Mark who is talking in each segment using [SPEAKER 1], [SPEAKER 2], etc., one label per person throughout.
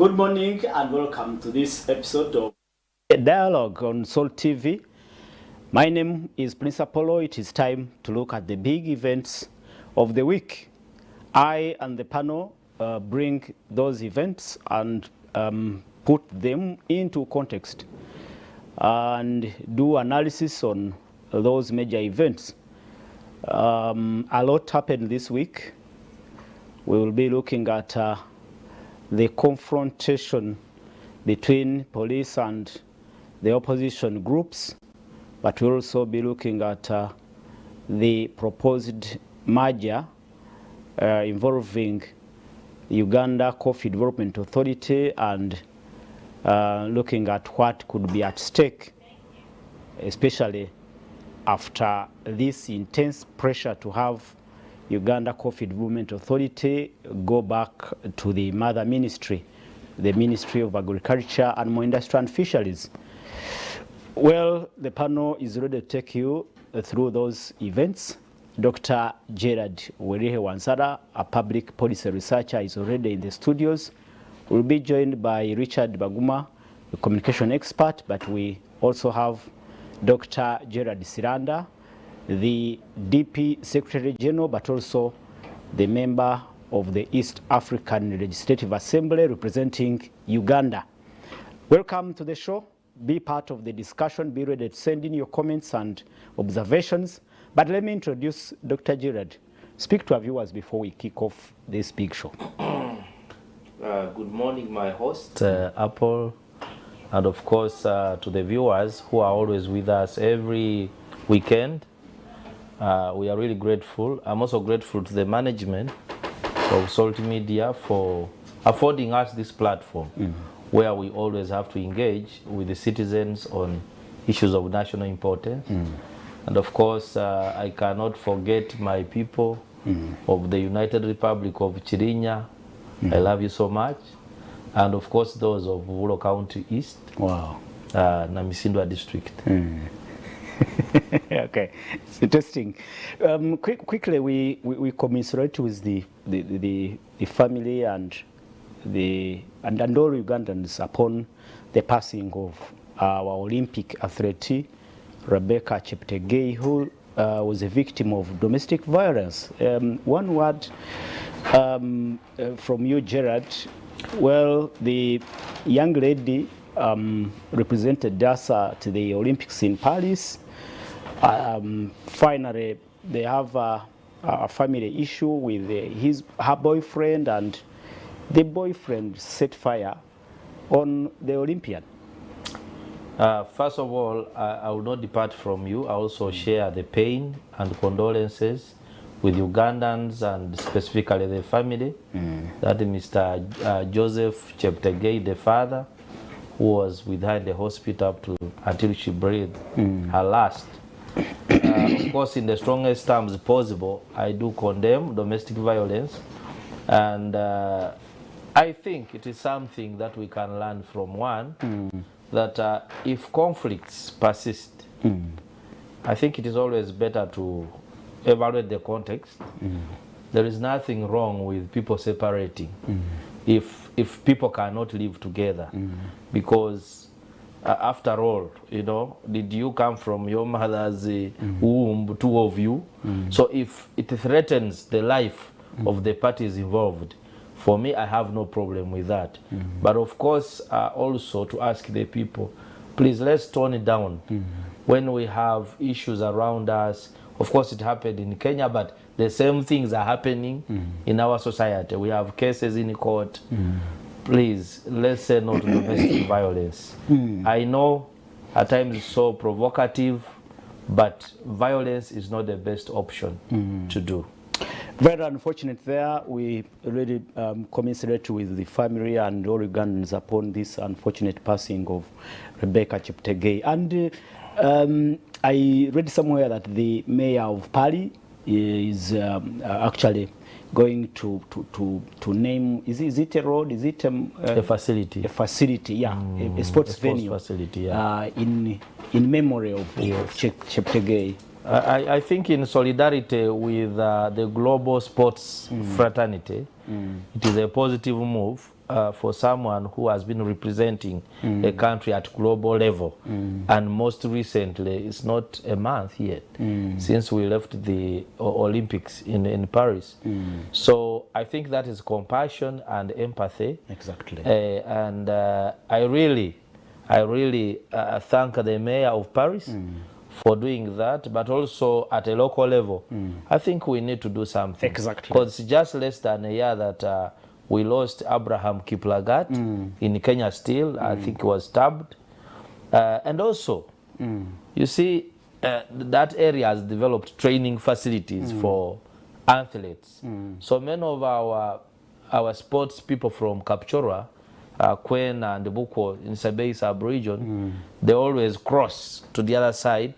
[SPEAKER 1] Good morning and welcome to this episode of A Dialogue on Salt TV. My name is Prince Apollo. It is time to look at the big events of the week. I and the panel bring those events and put them into context and do analysis on those major events. A lot happened this week. We will be looking at the confrontation between police and the opposition groups, but we'll also be looking at the proposed merger involving Uganda Coffee Development Authority and looking at what could be at stake, especially after this intense pressure to have Uganda Coffee Development Authority go back to the mother ministry, the Ministry of Agriculture, Animal Industry and Fisheries. Well, the panel is ready to take you through those events. Dr. Gerard Werihe Wansara, a public policy researcher, is already in the studios. We'll be joined by Richard Baguma, a communication expert, but we also have Dr. Gerard Siranda, the DP Secretary General, but also the member of the East African Legislative Assembly representing Uganda. Welcome to the show. Be part of the discussion. Be ready to send in your comments and observations. But let me introduce Dr. Gerard. Speak to our viewers before we kick off this big show.
[SPEAKER 2] Good morning, my host, Apple, and of course to the viewers who are always with us every weekend. We are really grateful. I'm also grateful to the management of Salt Media for affording us this platform where we always have to engage with the citizens on issues of national importance. And of course, I cannot forget my people of the United Republic of Chirinya. I love you so much. And of course, those of Vuro County East, Namisindwa District.
[SPEAKER 1] Okay, it's interesting. Quickly, we commiserate with the family and all Ugandans upon the passing of our Olympic athlete Rebecca Cheptegei, who was a victim of domestic violence. One word from you, Gerard. Well, the young lady represented us to the Olympics in Paris. Finally, they have a family issue with her boyfriend, and the boyfriend set fire on the Olympian.
[SPEAKER 2] First of all, I will not depart from you. I also share the pain and condolences with Ugandans and specifically the family. That Mr. Joseph Cheptegei, the father, who was with her in the hospital until she breathed her last. Of course, in the strongest terms possible, I do condemn domestic violence, and I think it is something that we can learn from one, that if conflicts persist, I think it is always better to evaluate the context. There is nothing wrong with people separating if people cannot live together, because after all, you know, did you come from your mother's womb, two of you? So if it threatens the life of the parties involved, for me, I have no problem with that. But of course, also to ask the people, please, let's tone it down. When we have issues around us, of course, it happened in Kenya, but the same things are happening in our society. We have cases in court. Please, let's say no to domestic violence. I know at times it's so provocative, but violence is not the best option to do.
[SPEAKER 1] Very unfortunate there. We really commiserate with the family and all Ugandans upon this unfortunate passing of Rebecca Cheptegei. And I read somewhere that the mayor of Paris is actually going to name, is it a road, is it
[SPEAKER 2] a facility?
[SPEAKER 1] A facility, yeah, a sports venue
[SPEAKER 2] facility, yeah.
[SPEAKER 1] in memory of Cheptegei.
[SPEAKER 2] I think in solidarity with the global sports fraternity, it is a positive move. for someone who has been representing a country at global level, and most recently, it's not a month yet since we left the Olympics in Paris. So I think that is compassion and empathy.
[SPEAKER 1] Exactly.
[SPEAKER 2] And I really thank the mayor of Paris for doing that, but also at a local level, I think we need to do something.
[SPEAKER 1] Exactly.
[SPEAKER 2] Because it's just less than a year that we lost Abraham Kiplagat in Kenya still. I think he was stabbed. And also, you see, that area has developed training facilities for athletes. So many of our sports people from Kapchorwa, Kwena and Buko in Sabei sub-region, they always cross to the other side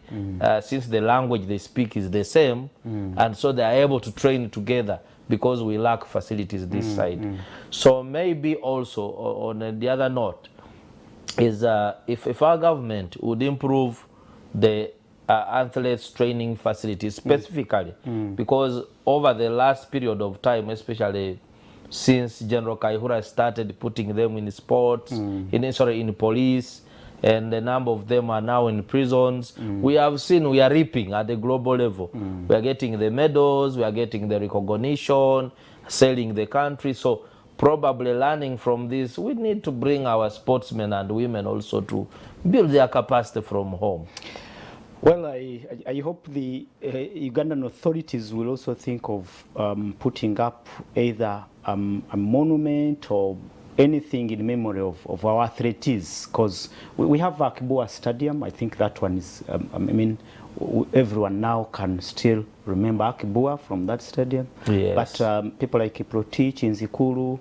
[SPEAKER 2] since the language they speak is the same, and so they are able to train together because we lack facilities this side. So maybe also on the other note is if our government would improve the athletes training facilities specifically, because over the last period of time, especially since General Kaihura started putting them in sports, in police, and a number of them are now in prisons. We have seen we are reaping at the global level. We are getting the medals, we are getting the recognition, selling the country. So probably learning from this, we need to bring our sportsmen and women also to build their capacity from home.
[SPEAKER 1] Well, I hope the Ugandan authorities will also think of putting up either a monument or anything in memory of our athletes, because we have Akibua Stadium. I think that one is, I mean, everyone now can still remember Akibua from that stadium.
[SPEAKER 2] Yes.
[SPEAKER 1] But people like Kiprotich, Nzikuru,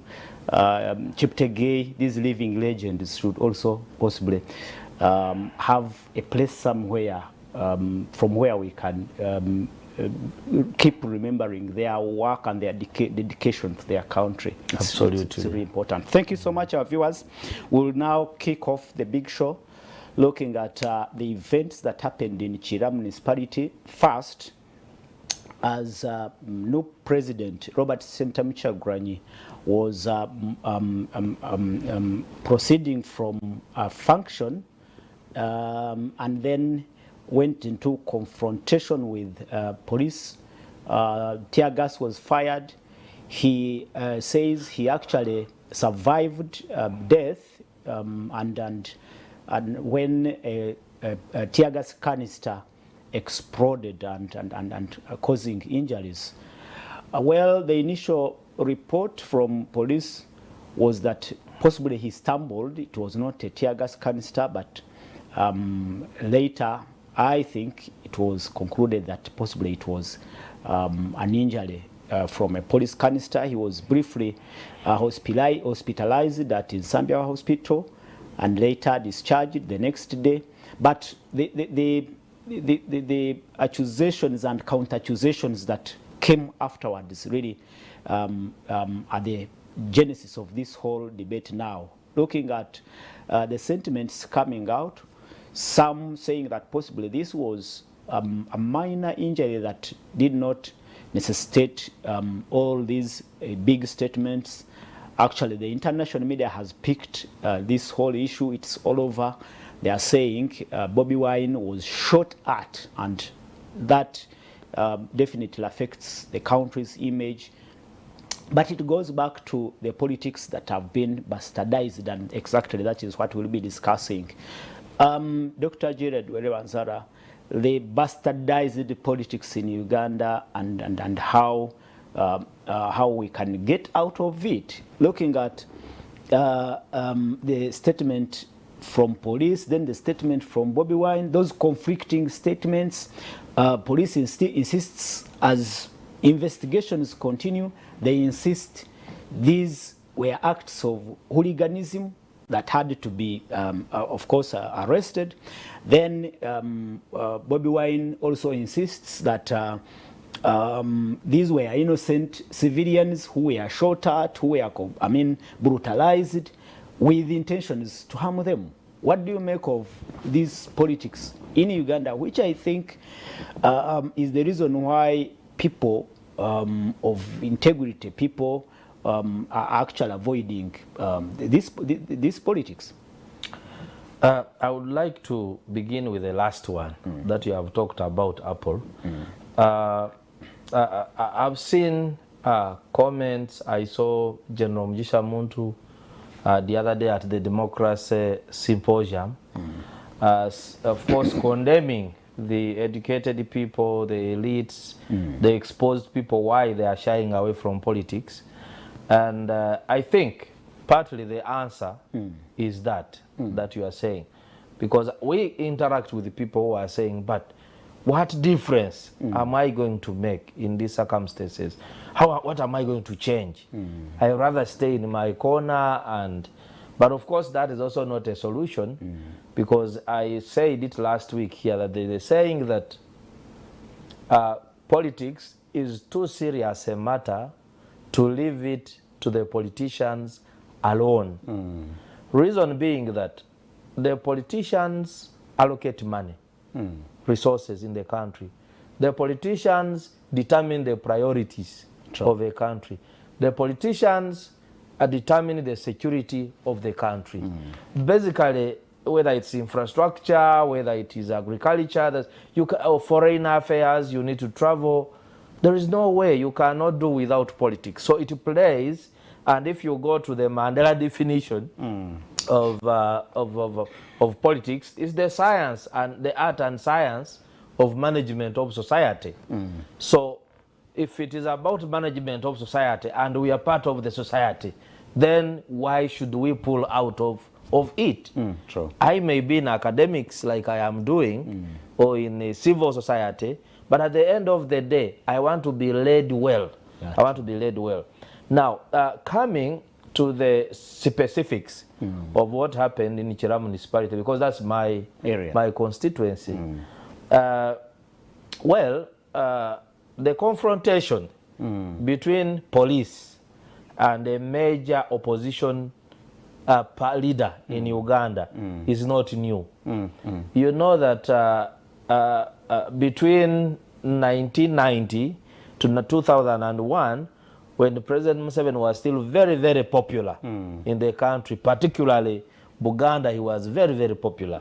[SPEAKER 1] Cheptegei, these living legends should also possibly have a place somewhere from where we can keep remembering their work and their dedication to their country.
[SPEAKER 2] Absolutely.
[SPEAKER 1] It's really important. Thank you so much, our viewers. We'll now kick off the big show, looking at the events that happened in Chira municipality. First, as new president, Robert Sentamuchagranyi, was proceeding from a function and then went into confrontation with police. Tear gas was fired. He says he actually survived death, and when a tear gas canister exploded and causing injuries. Well, the initial report from police was that possibly he stumbled. It was not a tear gas canister, but later I think it was concluded that possibly it was an injury from a police canister. He was briefly hospitalized at Zambia Hospital and later discharged the next day. But the accusations and counter-accusations that came afterwards really are the genesis of this whole debate now. Looking at the sentiments coming out, some saying that possibly this was a minor injury that did not necessitate all these big statements. Actually, the international media has picked this whole issue. It's all over. They are saying Bobi Wine was shot at, and that definitely affects the country's image. But it goes back to the politics that have been bastardized, and exactly that is what we'll be discussing. Dr. Jared Werewanzara, the bastardized politics in Uganda and how we can get out of it. Looking at the statement from police, then the statement from Bobi Wine, those conflicting statements, police insists as investigations continue, they insist these were acts of hooliganism that had to be, of course, arrested. Then Bobi Wine also insists that these were innocent civilians who were shot at, who were, brutalized with intentions to harm them. What do you make of these politics in Uganda, which I think is the reason why people of integrity, people are actually avoiding this politics?
[SPEAKER 2] I would like to begin with the last one that you have talked about, Apple. I've seen comments. I saw General Mjisha Muntu the other day at the Democracy Symposium, of course, condemning the educated people, the elites, the exposed people, why they are shying away from politics. And I think partly the answer is that you are saying. Because we interact with the people who are saying, but what difference am I going to make in these circumstances? What am I going to change? I'd rather stay in my corner. But of course, that is also not a solution, because I said it last week here that they're saying that politics is too serious a matter to leave it to the politicians alone. Reason being that the politicians allocate money, resources in the country. The politicians determine the priorities of a country. The politicians determine the security of the country. Basically, whether it's infrastructure, whether it is agriculture, or foreign affairs, you need to travel. There is no way you cannot do without politics. So it plays, and if you go to the Mandela definition of politics, it's the science and the art and science of management of society. So if it is about management of society and we are part of the society, then why should we pull out of it?
[SPEAKER 1] True.
[SPEAKER 2] I may be in academics like I am doing, or in a civil society, but at the end of the day, I want to be led well.
[SPEAKER 1] Yeah.
[SPEAKER 2] I want to be led well. Now, coming to the specifics of what happened in Ichira municipality, because that's my
[SPEAKER 1] area,
[SPEAKER 2] my constituency. The confrontation between police and a major opposition leader in Uganda is not new. You know that between 1990 to 2001, when President Museveni was still very, very popular in the country, particularly Buganda, he was very, very popular.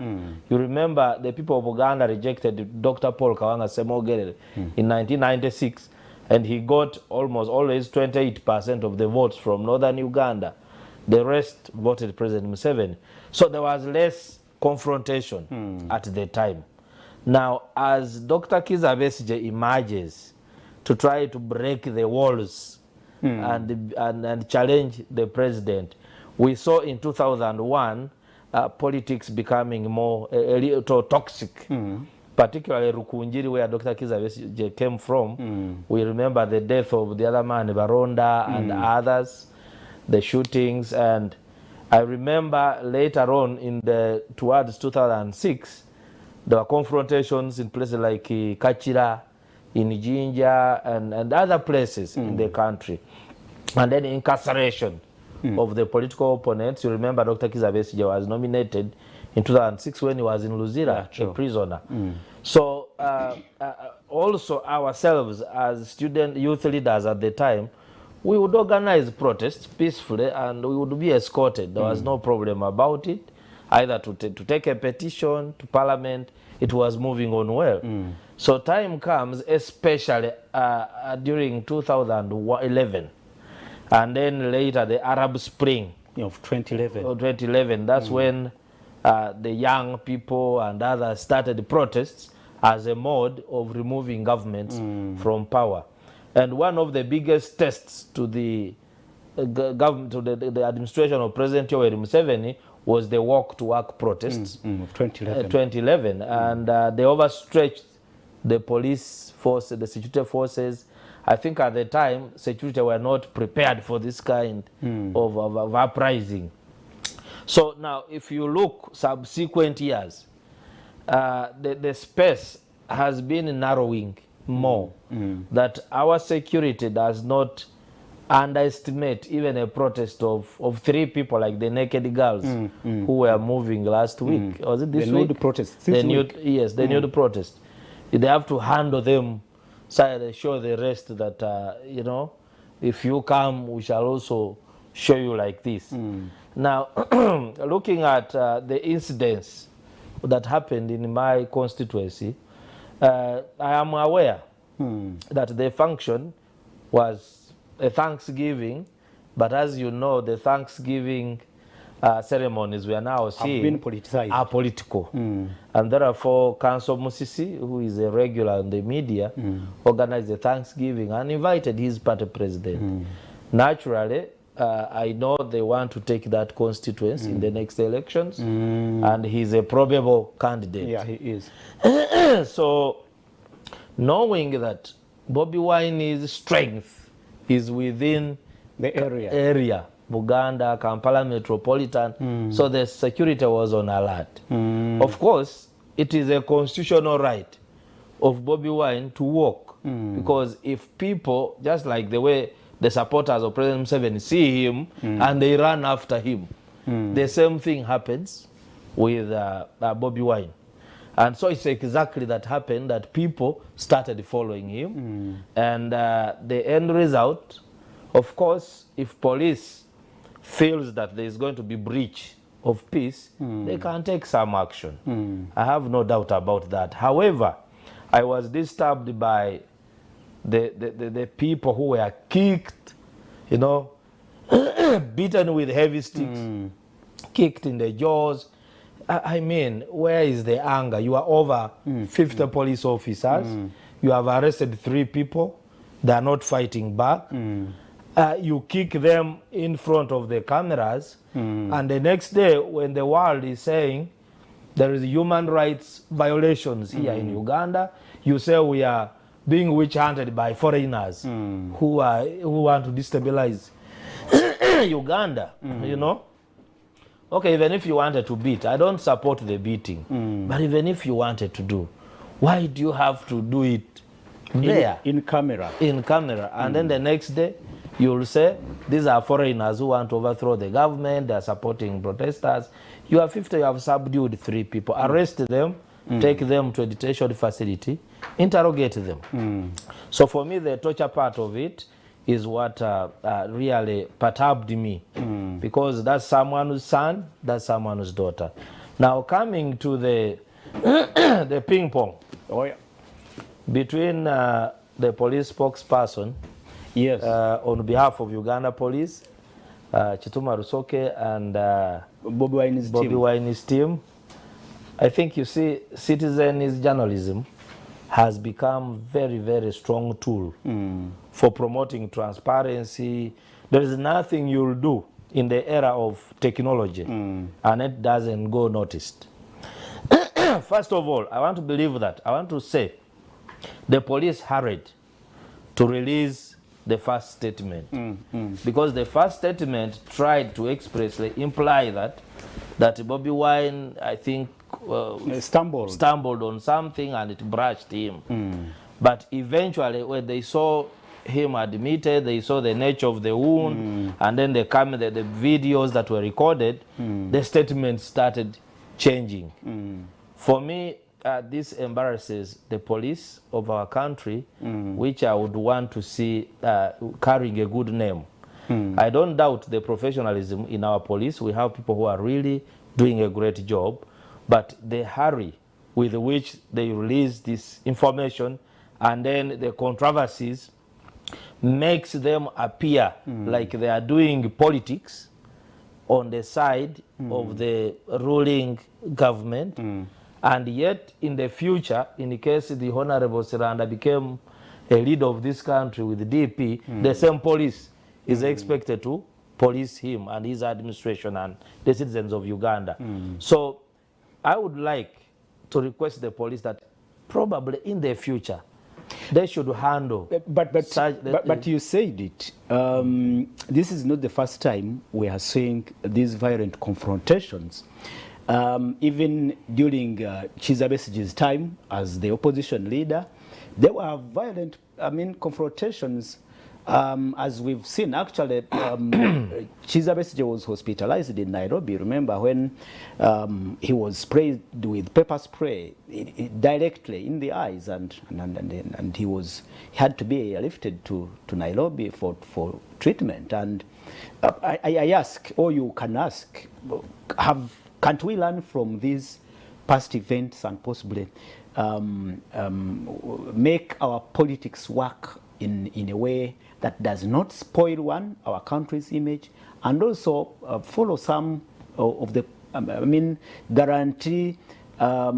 [SPEAKER 2] You remember the people of Buganda rejected Dr. Paul Kawanga Semogerere in 1996, and he got almost always 28% of the votes from northern Uganda. The rest voted President Museveni. So there was less confrontation at the time. Now, as Dr. Kizza Besigye emerges to try to break the walls and challenge the president, we saw in 2001 politics becoming more a little toxic, particularly Rukunjiri, where Dr. Kizza Besigye came from. We remember the death of the other man, Baronda, and others, the shootings. And I remember later on towards 2006, there were confrontations in places like Kachira, in Jinja, and other places in the country. And then incarceration of the political opponents. You remember Dr. Kizza Besigye was nominated in 2006 when he was in Luzira, a prisoner. So also ourselves as youth leaders at the time, we would organize protests peacefully and we would be escorted. There was no problem about it, either to take a petition to Parliament. It was moving on well. So time comes, especially during 2011, and then later the Arab Spring
[SPEAKER 1] of 2011.
[SPEAKER 2] 2011, that's when the young people and others started protests as a mode of removing governments from power. And one of the biggest tests to the government, to the administration of President Yoweri Museveni, was the walk to work protests
[SPEAKER 1] of 2011.
[SPEAKER 2] And they overstretched the police force, the security forces. I think at the time, security were not prepared for this kind of uprising. So now, if you look subsequent years, the space has been narrowing more, that our security does not underestimate even a protest of 3 people like the Naked Girls who were moving last week. Was it this week?
[SPEAKER 1] The nude protest.
[SPEAKER 2] Yes, the nude protest. They have to handle them, so they show the rest that, if you come, we shall also show you like this. Now, looking at the incidents that happened in my constituency, I am aware that the function was a Thanksgiving, but as you know, the Thanksgiving ceremonies we are now seeing
[SPEAKER 1] been politicized.
[SPEAKER 2] Are political. And therefore, Council Musisi, who is a regular in the media, organized a Thanksgiving and invited his party president. Naturally, I know they want to take that constituency in the next elections, and he's a probable candidate.
[SPEAKER 1] Yeah, he is.
[SPEAKER 2] So, knowing that Bobi Wine's strength is within
[SPEAKER 1] the area,
[SPEAKER 2] Buganda, Kampala Metropolitan, so the security was on alert. Of course, it is a constitutional right of Bobi Wine to walk, because if people, just like the way the supporters of President Museveni see him and they run after him, the same thing happens with Bobi Wine. And so it's exactly that happened, that people started following him. And the end result, of course, if police feels that there is going to be breach of peace, they can take some action. I have no doubt about that. However, I was disturbed by the people who were kicked, you know, beaten with heavy sticks, kicked in the jaws. I mean, where is the anger? You are over 50 police officers. You have arrested 3 people. They are not fighting back. You kick them in front of the cameras. And the next day, when the world is saying there is human rights violations here in Uganda, you say we are being witch-hunted by foreigners who want to destabilize Uganda, you know? Okay, even if you wanted to beat, I don't support the beating, but even if you wanted to do, why do you have to do it there?
[SPEAKER 1] In camera.
[SPEAKER 2] In camera. And then the next day, you'll say, these are foreigners who want to overthrow the government, they are supporting protesters. You have 50, you have subdued 3 people. Arrest them, take them to a detention facility, interrogate them. So for me, the torture part of it is what really perturbed me, because that's someone's son, that's someone's daughter. Now coming to the the ping pong between the police spokesperson,
[SPEAKER 1] yes,
[SPEAKER 2] on behalf of Uganda Police, Chituma Rusoke and Bobi Wine's team. I think, you see, citizen journalism has become very, very strong tool for promoting transparency. There is nothing you'll do in the era of technology and it doesn't go noticed. First of all, I want to believe that. I want to say the police hurried to release the first statement because the first statement tried to expressly imply that Bobi Wine, I think, stumbled on something and it brushed him. But eventually, when they saw him admitted, they saw the nature of the wound, and then the videos that were recorded, the statement started changing. For me, this embarrasses the police of our country, which I would want to see carrying a good name. I don't doubt the professionalism in our police. We have people who are really doing a great job, but the hurry with which they release this information and then the controversies makes them appear like they are doing politics on the side of the ruling government. And yet, in the future, in case the Honorable Siranda became a leader of this country with the DP, the same police is expected to police him and his administration and the citizens of Uganda. So I would like to request the police that probably in the future they should handle.
[SPEAKER 1] But you said it. This is not the first time we are seeing these violent confrontations. Even during Kizza Besigye's time as the opposition leader, there were violent, confrontations As we've seen, actually, Kizza Besigye was hospitalized in Nairobi. Remember when he was sprayed with pepper spray directly in the eyes, and he had to be airlifted to Nairobi for treatment. And I ask, or you can ask, can't we learn from these past events and possibly make our politics work in a way that does not spoil our country's image, and also follow some of the, guarantee a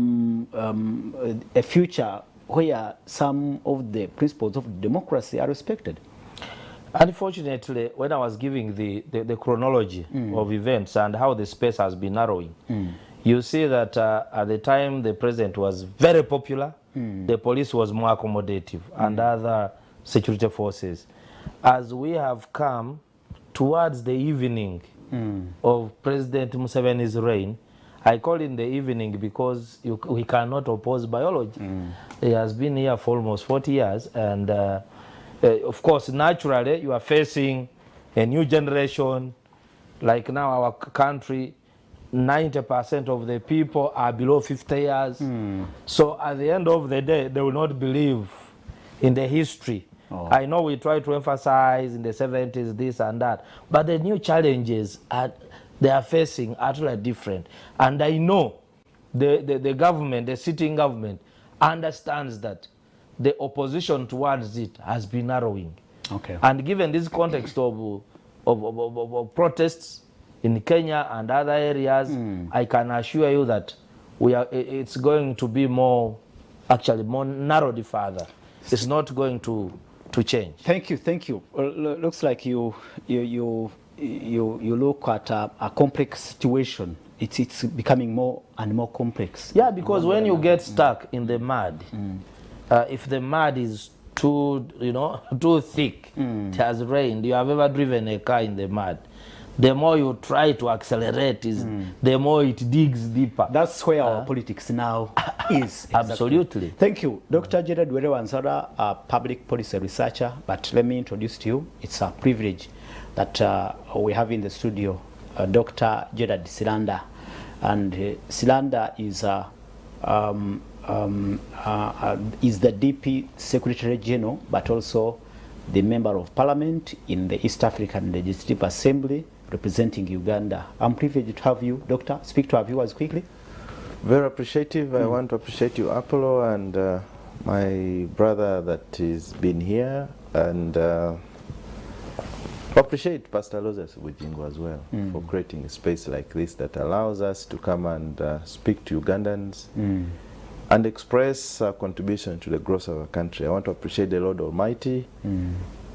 [SPEAKER 1] future where some of the principles of democracy are respected?
[SPEAKER 2] Unfortunately, when I was giving the chronology of events and how the space has been narrowing, you see that at the time the president was very popular, the police was more accommodative, and other security forces. As we have come towards the evening of President Museveni's reign, I call it the evening because we cannot oppose biology. He has been here for almost 40 years, and of course, naturally, you are facing a new generation. Like now, our country, 90% of the people are below 50 years. So at the end of the day, they will not believe in the history. I know we try to emphasize in the 70s this and that, but the new challenges they are facing are totally different. And I know the government, the sitting government, understands that the opposition towards it has been narrowing.
[SPEAKER 1] Okay.
[SPEAKER 2] And given this context of protests in Kenya and other areas, I can assure you that it's going to be more narrowed further. It's not going to change.
[SPEAKER 1] Thank you. Looks like you look at a complex situation. It's becoming more and more complex.
[SPEAKER 2] Yeah, because when you get stuck in the mud, if the mud is too thick, it has rained, you have ever driven a car in the mud, the more you try to accelerate, the more it digs deeper.
[SPEAKER 1] That's where our politics now is. Exactly.
[SPEAKER 2] Absolutely.
[SPEAKER 1] Thank you. Dr. Gerard Were-Wansara, a public policy researcher, but let me introduce to you. It's a privilege that we have in the studio Dr. Gerard Silanda. And Silanda is the DP Secretary General, but also the Member of Parliament in the East African Legislative Assembly representing Uganda. I'm privileged to have you, Doctor. Speak to our viewers quickly.
[SPEAKER 3] Very appreciative. I want to appreciate you, Apollo, and my brother that has been here, and appreciate Pastor Lozas Bujingo as well for creating a space like this that allows us to come and speak to Ugandans and express our contribution to the growth of our country. I want to appreciate the Lord Almighty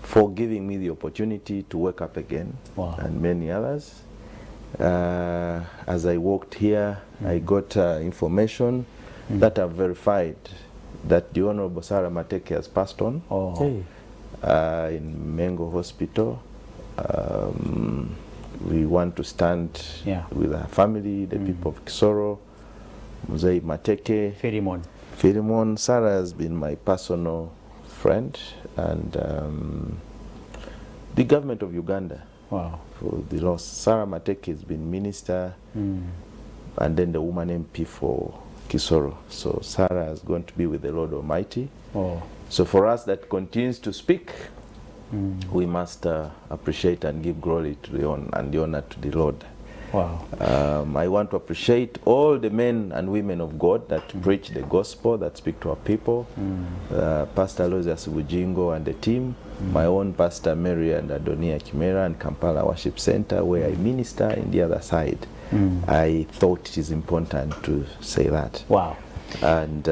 [SPEAKER 3] for giving me the opportunity to wake up again, and many others. As I walked here, I got information that have verified that the Honorable Sarah Mateke has passed on in Mengo Hospital. We want to stand with our family, the people of Kisoro, Mzee Mateke, Philemon. Sarah has been my personal friend, and the government of Uganda for the loss. Sarah Mateke has been minister, and then the woman MP for Kisoro. So Sarah is going to be with the Lord Almighty. So for us that continues to speak, we must appreciate and give glory to the honor to the Lord. I want to appreciate all the men and women of God that preach the gospel, that speak to our people. Pastor Lozas Bujingo and the team, my own Pastor Mary and Adonia Kimera and Kampala Worship Center, where I minister in the other side. I thought it is important to say that. And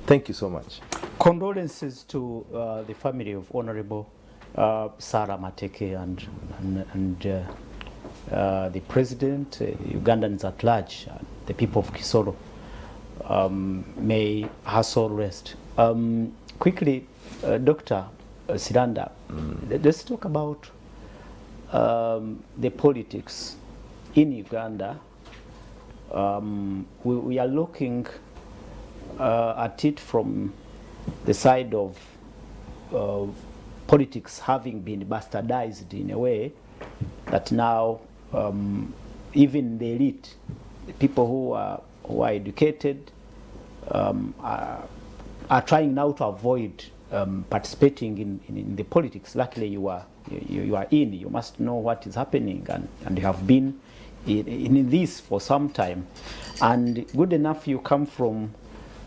[SPEAKER 3] thank you so much.
[SPEAKER 1] Condolences to the family of Honorable Sarah Mateke and the President, Ugandans at large, the people of Kisoro. May her soul rest. Quickly, Dr. Silanda, let's talk about the politics in Uganda. We are looking at it from the side of politics having been bastardized in a way that now even the elite, the people who are educated, are trying now to avoid participating in the politics. Luckily, you are in. You must know what is happening, and you have been in this for some time. And good enough, you come from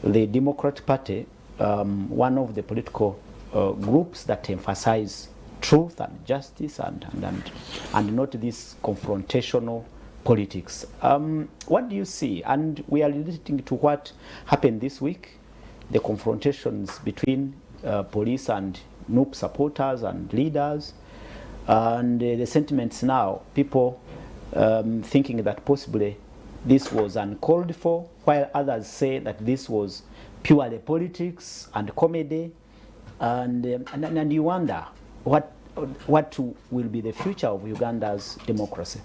[SPEAKER 1] the Democratic Party, one of the political groups that emphasize truth and justice and not this confrontational politics. What do you see? And we are relating to what happened this week, the confrontations between police and NUP supporters and leaders, and the sentiments now, people thinking that possibly this was uncalled for, while others say that this was purely politics and comedy, and you wonder what will be the future of Uganda's democracy.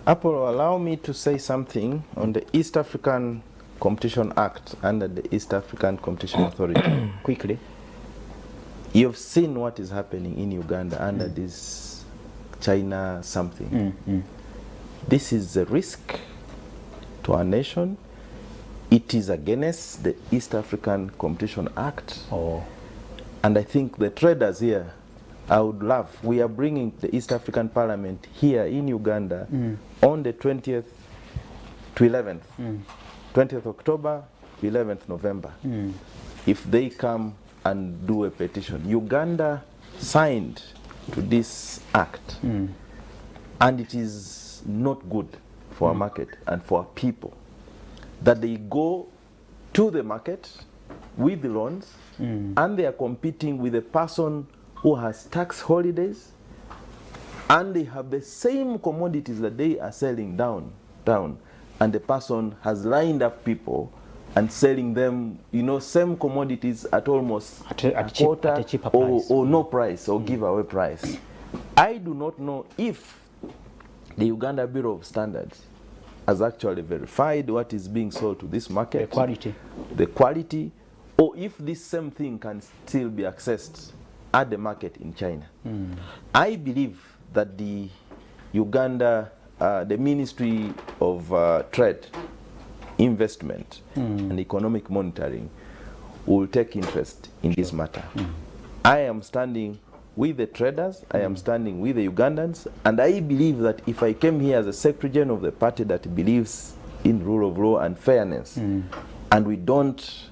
[SPEAKER 3] Apollo, allow me to say something on the East African Competition Act under the East African Competition Authority.
[SPEAKER 1] Quickly.
[SPEAKER 3] You've seen what is happening in Uganda under this China something. This is a risk to our nation. It is against the East African Competition Act. And I think the traders here, I would love, we are bringing the East African Parliament here in Uganda on the 20th to 11th. 20th October, 11th November. If they come and do a petition. Uganda signed to this act, and it is not good for our market and for our people that they go to the market with the loans and they are competing with a person who has tax holidays, and they have the same commodities that they are selling down, and the person has lined up people and selling them, you know, same commodities at almost a quarter
[SPEAKER 1] at a cheaper price.
[SPEAKER 3] Or no price or giveaway price. I do not know if the Uganda Bureau of Standards has actually verified what is being sold to this market, the quality, or if this same thing can still be accessed at the market in China. I believe that the Uganda, the Ministry of Trade, Investment and Economic Monitoring will take interest in this matter. I am standing with the traders, I am standing with the Ugandans, and I believe that if I came here as a Secretary General of the party that believes in rule of law and fairness, and we don't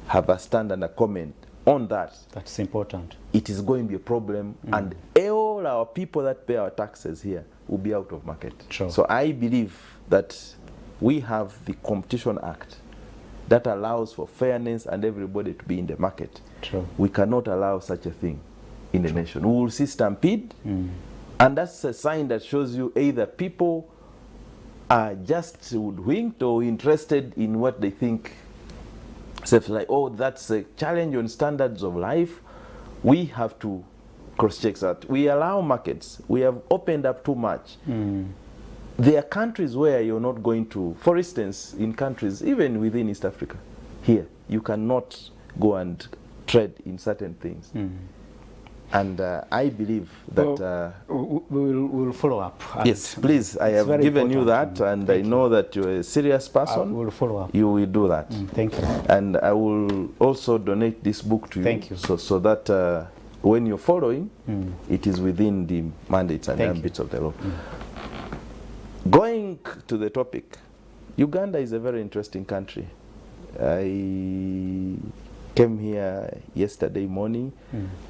[SPEAKER 3] have a stand and a comment on that,
[SPEAKER 1] that's important.
[SPEAKER 3] It is going to be a problem, and all our people that pay our taxes here will be out of market.
[SPEAKER 1] Sure.
[SPEAKER 3] So I believe that we have the Competition Act that allows for fairness and everybody to be in the market.
[SPEAKER 1] True.
[SPEAKER 3] We cannot allow such a thing in the nation. We will see stampede, and that's a sign that shows you either people are just hoodwinked or interested in what they think. So it's like, oh, that's a challenge on standards of life. We have to cross-check that. We allow markets. We have opened up too much. There are countries where you're not going to, for instance, in countries, even within East Africa, here, you cannot go and trade in certain things. And I believe that...
[SPEAKER 1] we'll follow up.
[SPEAKER 3] Yes, please. I have given you that, and I know that you're a serious person.
[SPEAKER 1] We'll follow up.
[SPEAKER 3] You will do that.
[SPEAKER 1] Thank you.
[SPEAKER 3] And I will also donate this book to you.
[SPEAKER 1] Thank you.
[SPEAKER 3] So that when you're following, it is within the mandates and ambits of the law. Going to the topic, Uganda is a very interesting country. I came here yesterday morning,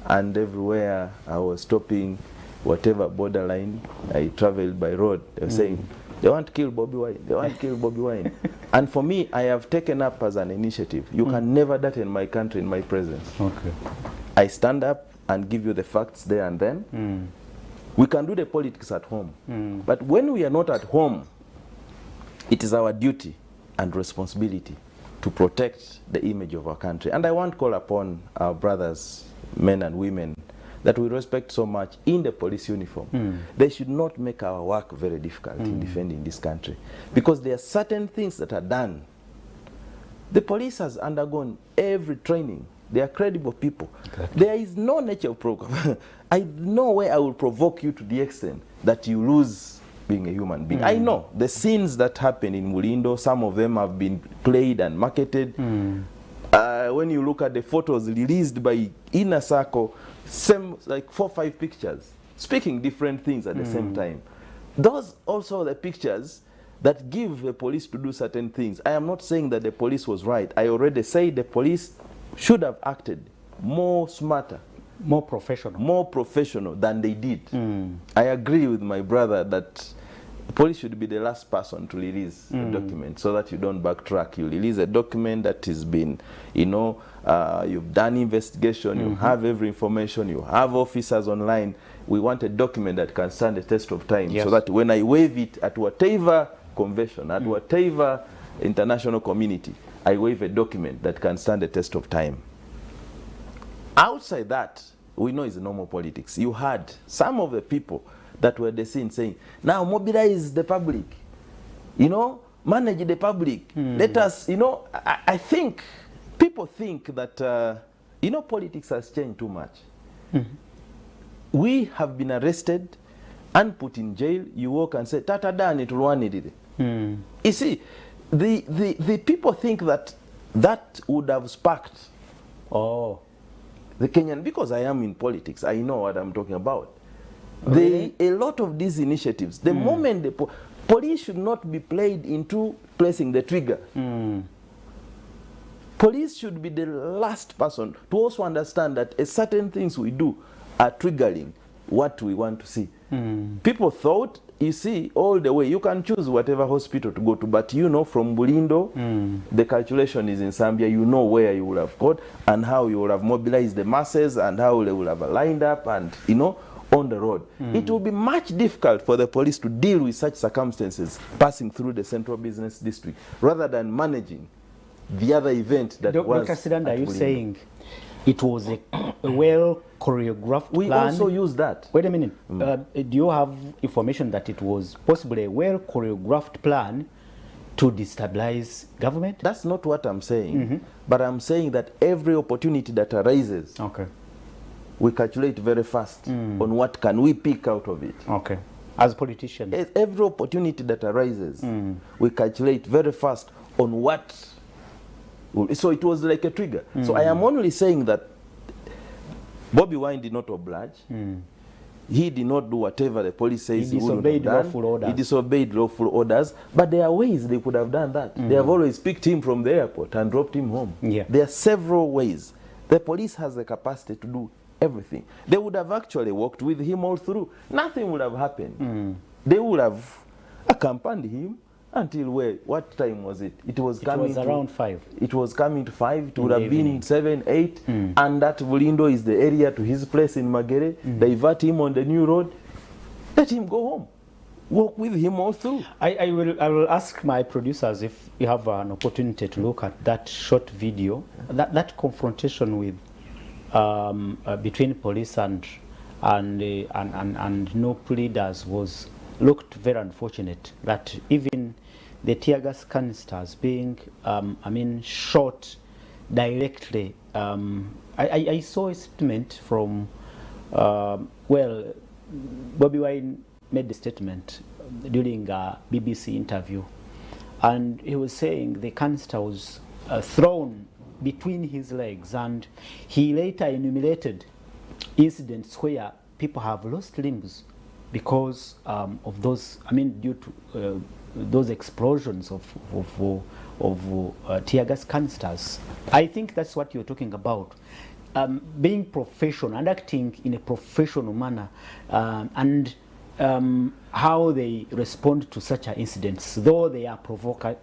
[SPEAKER 3] and everywhere I was stopping, whatever borderline, I traveled by road. They were saying, they want to kill Bobby Wine, they want to kill Bobby Wine. And for me, I have taken up as an initiative. You can never that in my country, in my presence.
[SPEAKER 1] Okay.
[SPEAKER 3] I stand up and give you the facts there and then. We can do the politics at home. But when we are not at home, it is our duty and responsibility to protect the image of our country. And I want to call upon our brothers, men and women, that we respect so much in the police uniform. They should not make our work very difficult in defending this country. Because there are certain things that are done. The police has undergone every training They are credible people.
[SPEAKER 2] Exactly.
[SPEAKER 3] There is no nature of provocation. I know where I will provoke you to the extent that you lose being a human being. I know the scenes that happen in Mulindo, some of them have been played and marketed. When you look at the photos released by Inner Circle, same, like 4 or 5 pictures, speaking different things at the same time. Those also the pictures that give the police to do certain things. I am not saying that the police was right. I already said the police should have acted more smarter,
[SPEAKER 1] more professional
[SPEAKER 3] than they did. I agree with my brother that the police should be the last person to release a document so that you don't backtrack. You release a document that has been, you know, you've done investigation, you have every information, you have officers online. We want a document that can stand the test of time, so that when I wave it at whatever convention, at whatever international community, I wave a document that can stand the test of time. Outside that, we know it's normal politics. You had some of the people that were the scene saying, now mobilize the public, you know, manage the public. Let us, you know, I think people think that, you know, politics has changed too much. We have been arrested and put in jail. You walk and say, Tata done it, Rwani. You see, the people think that that would have sparked the Kenyan, because I am in politics, I know what I'm talking about. A lot of these initiatives, the moment the police should not be played into placing the trigger. Police should be the last person to also understand that certain things we do are triggering what we want to see. People thought, you see, all the way, you can choose whatever hospital to go to, but you know from Bulindo, the calculation is in Zambia, you know where you will have got and how you will have mobilized the masses and how they will have lined up and, you know, on the road. It will be much difficult for the police to deal with such circumstances passing through the central business district rather than managing the other event that was.
[SPEAKER 1] Dr. Sidanda, are you saying it was a well choreographed plan?
[SPEAKER 3] We also use that.
[SPEAKER 1] Wait a minute. Do you have information that it was possibly a well choreographed plan to destabilize government?
[SPEAKER 3] That's not what I'm saying. But I'm saying that every opportunity that arises, we calculate very fast on what can we pick out of it.
[SPEAKER 1] As politicians.
[SPEAKER 3] Every opportunity that arises, we calculate very fast on what. So it was like a trigger. So I am only saying that Bobby Wine did not oblige. He did not do whatever the police says
[SPEAKER 1] he disobeyed lawful orders.
[SPEAKER 3] He disobeyed lawful orders. But there are ways they could have done that. They have always picked him from the airport and dropped him home. There are several ways. The police has the capacity to do everything. They would have actually walked with him all through. Nothing would have happened. They would have accompanied him until where? What time was it? It was
[SPEAKER 1] around 5.
[SPEAKER 3] It was coming to 5. It would have been 7, 8. And that Bulindo is the area to his place in Magere. Divert him on the new road. Let him go home. Walk with him all through.
[SPEAKER 1] I will ask my producers if you have an opportunity to look at that short video. That confrontation with between police and no pleaders looked very unfortunate. That even the tear gas canisters being, shot directly. I saw a statement from, Bobby Wine made the statement during a BBC interview, and he was saying the canister was thrown between his legs, and he later enumerated incidents where people have lost limbs because of those, due to those explosions of tear gas canisters. I think that's what you're talking about. Being professional and acting in a professional manner, and how they respond to such incidents, though they are provocative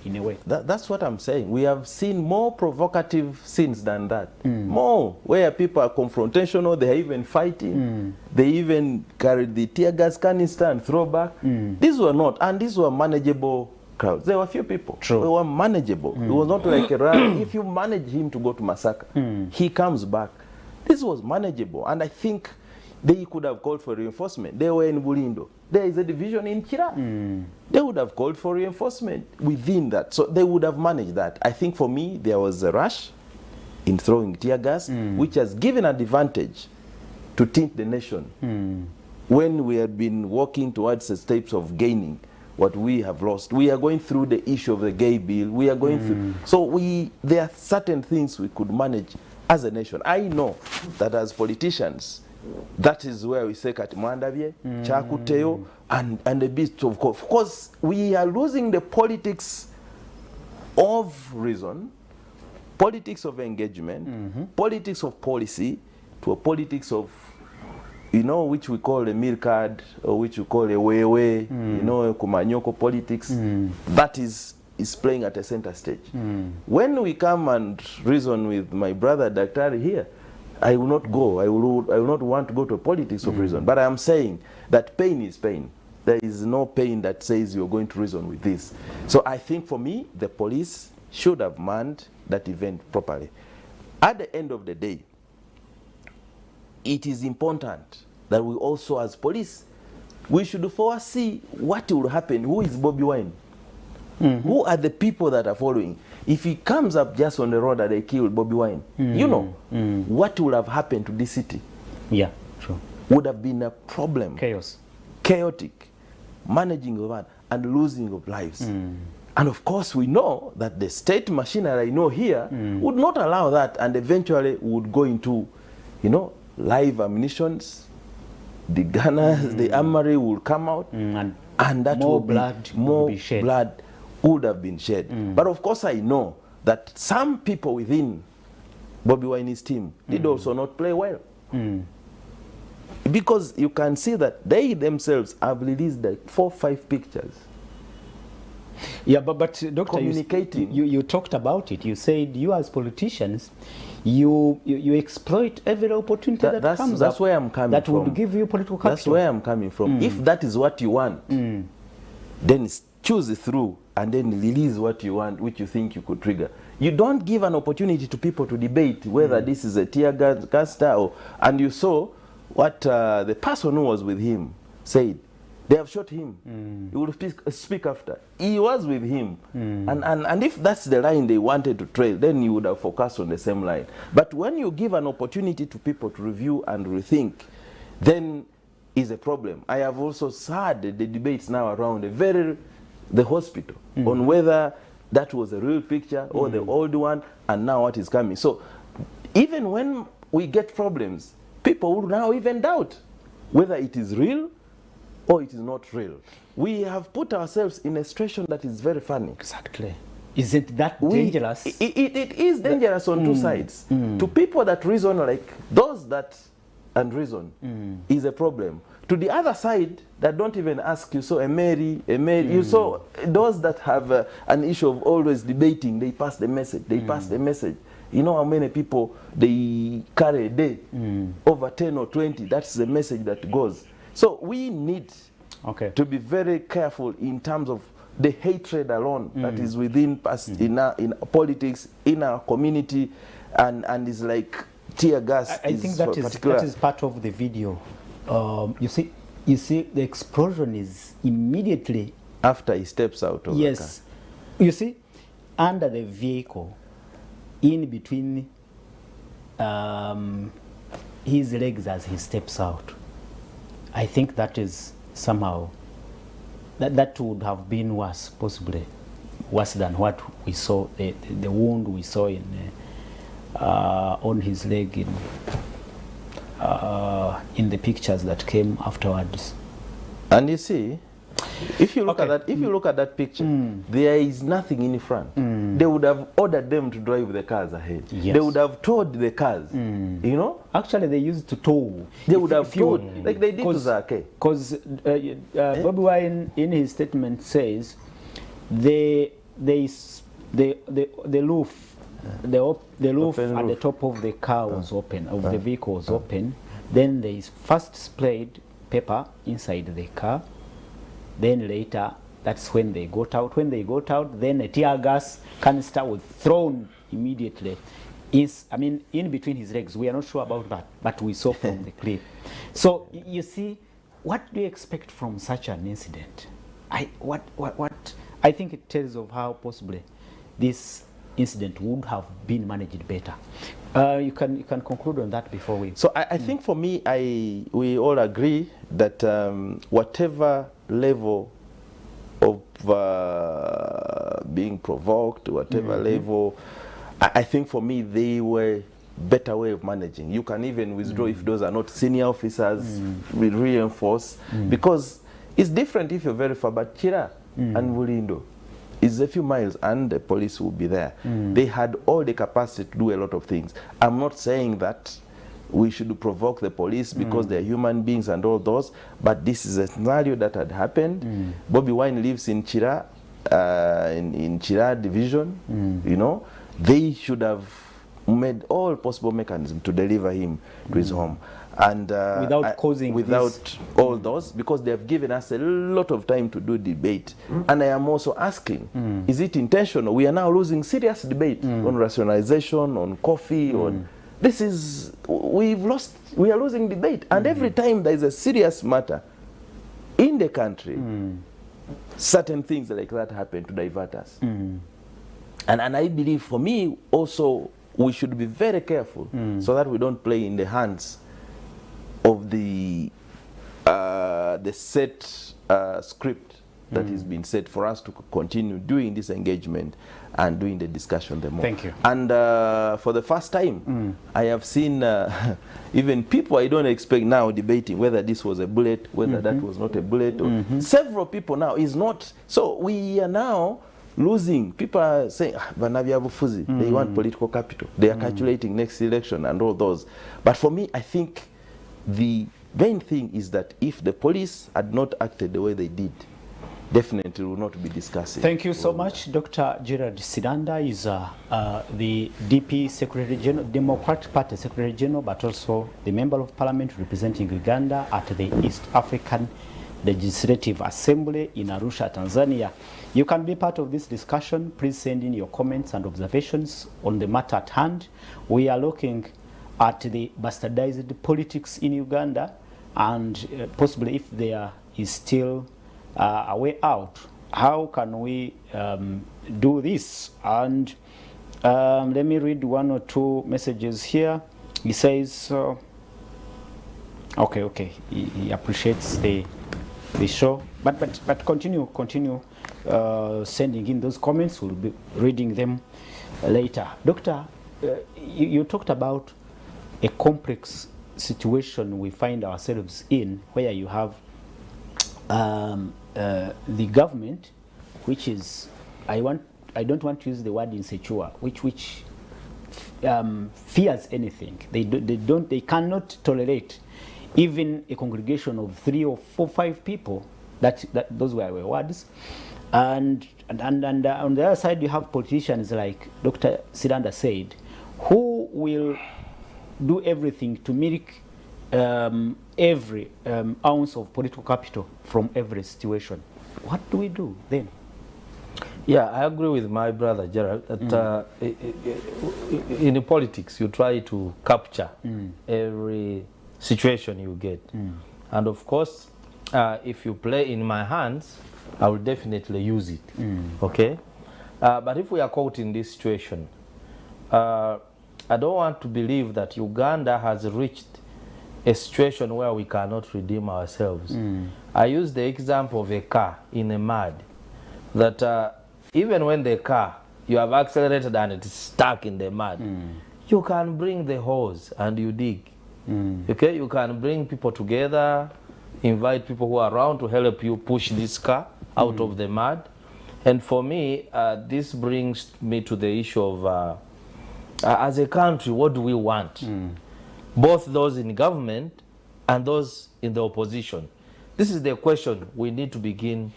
[SPEAKER 1] in a way.
[SPEAKER 3] That's what I'm saying. We have seen more provocative scenes than that. More, where people are confrontational, they are even fighting. They even carried the tear gas canister and throw back. These were not, and these were manageable crowds. There were few people. True. They were manageable. It was not like a rally. If you manage him to go to Masaka, he comes back. This was manageable, and I think they could have called for reinforcement. They were in Bulindo. There is a division in Kira. They would have called for reinforcement within that. So they would have managed that. I think for me, there was a rush. in throwing tear gas, which has given advantage to tint the nation. When we have been working towards the steps of gaining what we have lost. We are going through the issue of the gay bill. We are going through. So there are certain things we could manage as a nation. I know that as politicians, that is where we say Katimandavye, Chakuteo, and a bit of course. Of course, we are losing the politics of reason, politics of engagement, politics of policy, to a politics of, you know, which we call a meal card, or which we call a wewe, you know, kumanyoko politics. That is playing at a center stage. When we come and reason with my brother Daktari here, I will not go. I will not want to go to politics of reason. But I am saying that pain is pain. There is no pain that says you're going to reason with this. So I think for me, the police should have manned that event properly. At the end of the day, it is important that we also, as police, we should foresee what will happen. Who is Bobby Wine? Who are the people that are following? If he comes up just on the road that they killed Bobby Wine, you know, what would have happened to this city?
[SPEAKER 1] Yeah, true.
[SPEAKER 3] Would have been a problem.
[SPEAKER 1] Chaos.
[SPEAKER 3] Chaotic. Managing of that and losing of lives. And of course, we know that the state machinery I know here would not allow that, and eventually would go into, you know, live ammunitions, the gunners, the armory will come out, and that
[SPEAKER 1] more
[SPEAKER 3] blood would have been shed. But of course, I know that some people within Bobby Wine's team did also not play well. Because you can see that they themselves have released like 4 or 5 pictures.
[SPEAKER 1] Yeah, but Doctor,
[SPEAKER 3] communicating.
[SPEAKER 1] You talked about it. You said you as politicians, you exploit every opportunity that comes
[SPEAKER 3] that's
[SPEAKER 1] up
[SPEAKER 3] where I'm coming
[SPEAKER 1] that
[SPEAKER 3] from.
[SPEAKER 1] would give you political capital.
[SPEAKER 3] That's where I'm coming from. If that is what you want, then choose it through and then release what you want, which you think you could trigger. You don't give an opportunity to people to debate whether this is a tear gas or, and you saw what the person who was with him said. They have shot him. He will speak after. He was with him. And if that's the line they wanted to trail, then you would have focused on the same line. But when you give an opportunity to people to review and rethink, then is a problem. I have also heard the debates now around the hospital on whether that was a real picture or the old one, and now what is coming. So even when we get problems, people will now even doubt whether it is real or it is not real. We have put ourselves in a situation that is very funny.
[SPEAKER 1] Exactly. Isn't that dangerous?
[SPEAKER 3] It is dangerous on two sides. To people that reason like those that unreason is a problem. To the other side that don't even ask, you saw a Mary, you saw those that have an issue of always debating, they pass the message, You know how many people they carry a day? Over 10 or 20, that's the message that goes. So we need to be very careful in terms of the hatred alone that is within us, in politics, in our community, and is like tear gas.
[SPEAKER 1] I think that is part of the video. You see, the explosion is immediately
[SPEAKER 3] after he steps out of the car.
[SPEAKER 1] You see, under the vehicle, in between his legs as he steps out. I think that is somehow that would have been worse, possibly worse than what we saw, the wound we saw in on his leg in the pictures that came afterwards. And
[SPEAKER 3] you see, if you look at that picture, there is nothing in front. They would have ordered them to drive the cars ahead. They would have towed the cars. You know,
[SPEAKER 1] actually they used to tow.
[SPEAKER 3] They would have towed, like they did to Zake.
[SPEAKER 1] Because Bobby Wine in his statement says the roof at the top of the car was open, of the vehicle was open. Then they first sprayed pepper inside the car. Then later, that's when they got out. When they got out, then a tear gas canister was thrown immediately. In between his legs. We are not sure about that, but we saw from the clip. So you see, what do you expect from such an incident? I think it tells of how possibly this incident would have been managed better. You can conclude on that before we...
[SPEAKER 3] So I think for me, we all agree that whatever level of being provoked, whatever level, I think for me they were better way of managing. You can even withdraw if those are not senior officers, we reinforce, because it's different if you're very far, but Chira and Bulindo is a few miles and the police will be there. They had all the capacity to do a lot of things. I'm not saying that we should provoke the police because they're human beings and all those, but this is a scenario that had happened. Bobby Wine lives in Chira, in Chira division, you know. They should have made all possible mechanisms to deliver him to his home. And
[SPEAKER 1] without causing
[SPEAKER 3] all those, because they have given us a lot of time to do debate. And I am also asking, is it intentional? We are now losing serious debate on rationalization, on coffee, on this is, we are losing debate. And every time there is a serious matter in the country, certain things like that happen to divert us. And I believe for me also, we should be very careful so that we don't play in the hands of the set script that has been set for us to continue doing this engagement and doing the discussion the more.
[SPEAKER 1] Thank you.
[SPEAKER 3] And for the first time, I have seen even people I don't expect now debating whether this was a bullet, whether that was not a bullet. Or several people now is not. So we are now losing. People are saying, they want political capital. They are calculating next election and all those. But for me, I think the main thing is that if the police had not acted the way they did, definitely will not be discussing.
[SPEAKER 1] Thank you so much. Dr. Gerald Siranda is the DP Secretary General, Democratic Party Secretary General, but also the Member of Parliament representing Uganda at the East African Legislative Assembly in Arusha, Tanzania. You can be part of this discussion. Please send in your comments and observations on the matter at hand. We are looking at the bastardized politics in Uganda and possibly if there is still a way out. How can we do this? And let me read one or two messages here. He says, okay, he appreciates the show, but continue sending in those comments. We'll be reading them later. Doctor, you talked about a complex situation we find ourselves in, where you have the government, which is, I don't want to use the word insecure, which fears anything. They cannot tolerate even a congregation of 3 or 4, 5 people. Those were our words. And on the other side, you have politicians like Dr. Siranda said, who will do everything to milk every ounce of political capital from every situation. What do we do then?
[SPEAKER 2] Yeah, I agree with my brother Gerald that in politics you try to capture every situation you get. And of course, if you play in my hands, I will definitely use it. Okay? But if we are caught in this situation, I don't want to believe that Uganda has reached a situation where we cannot redeem ourselves. I use the example of a car in a mud, that even when the car, you have accelerated and it's stuck in the mud, you can bring the hose and you dig. Okay, you can bring people together, invite people who are around to help you push this car out of the mud. And for me, this brings me to the issue of as a country, what do we want? Both those in government and those in the opposition. This is the question we need to begin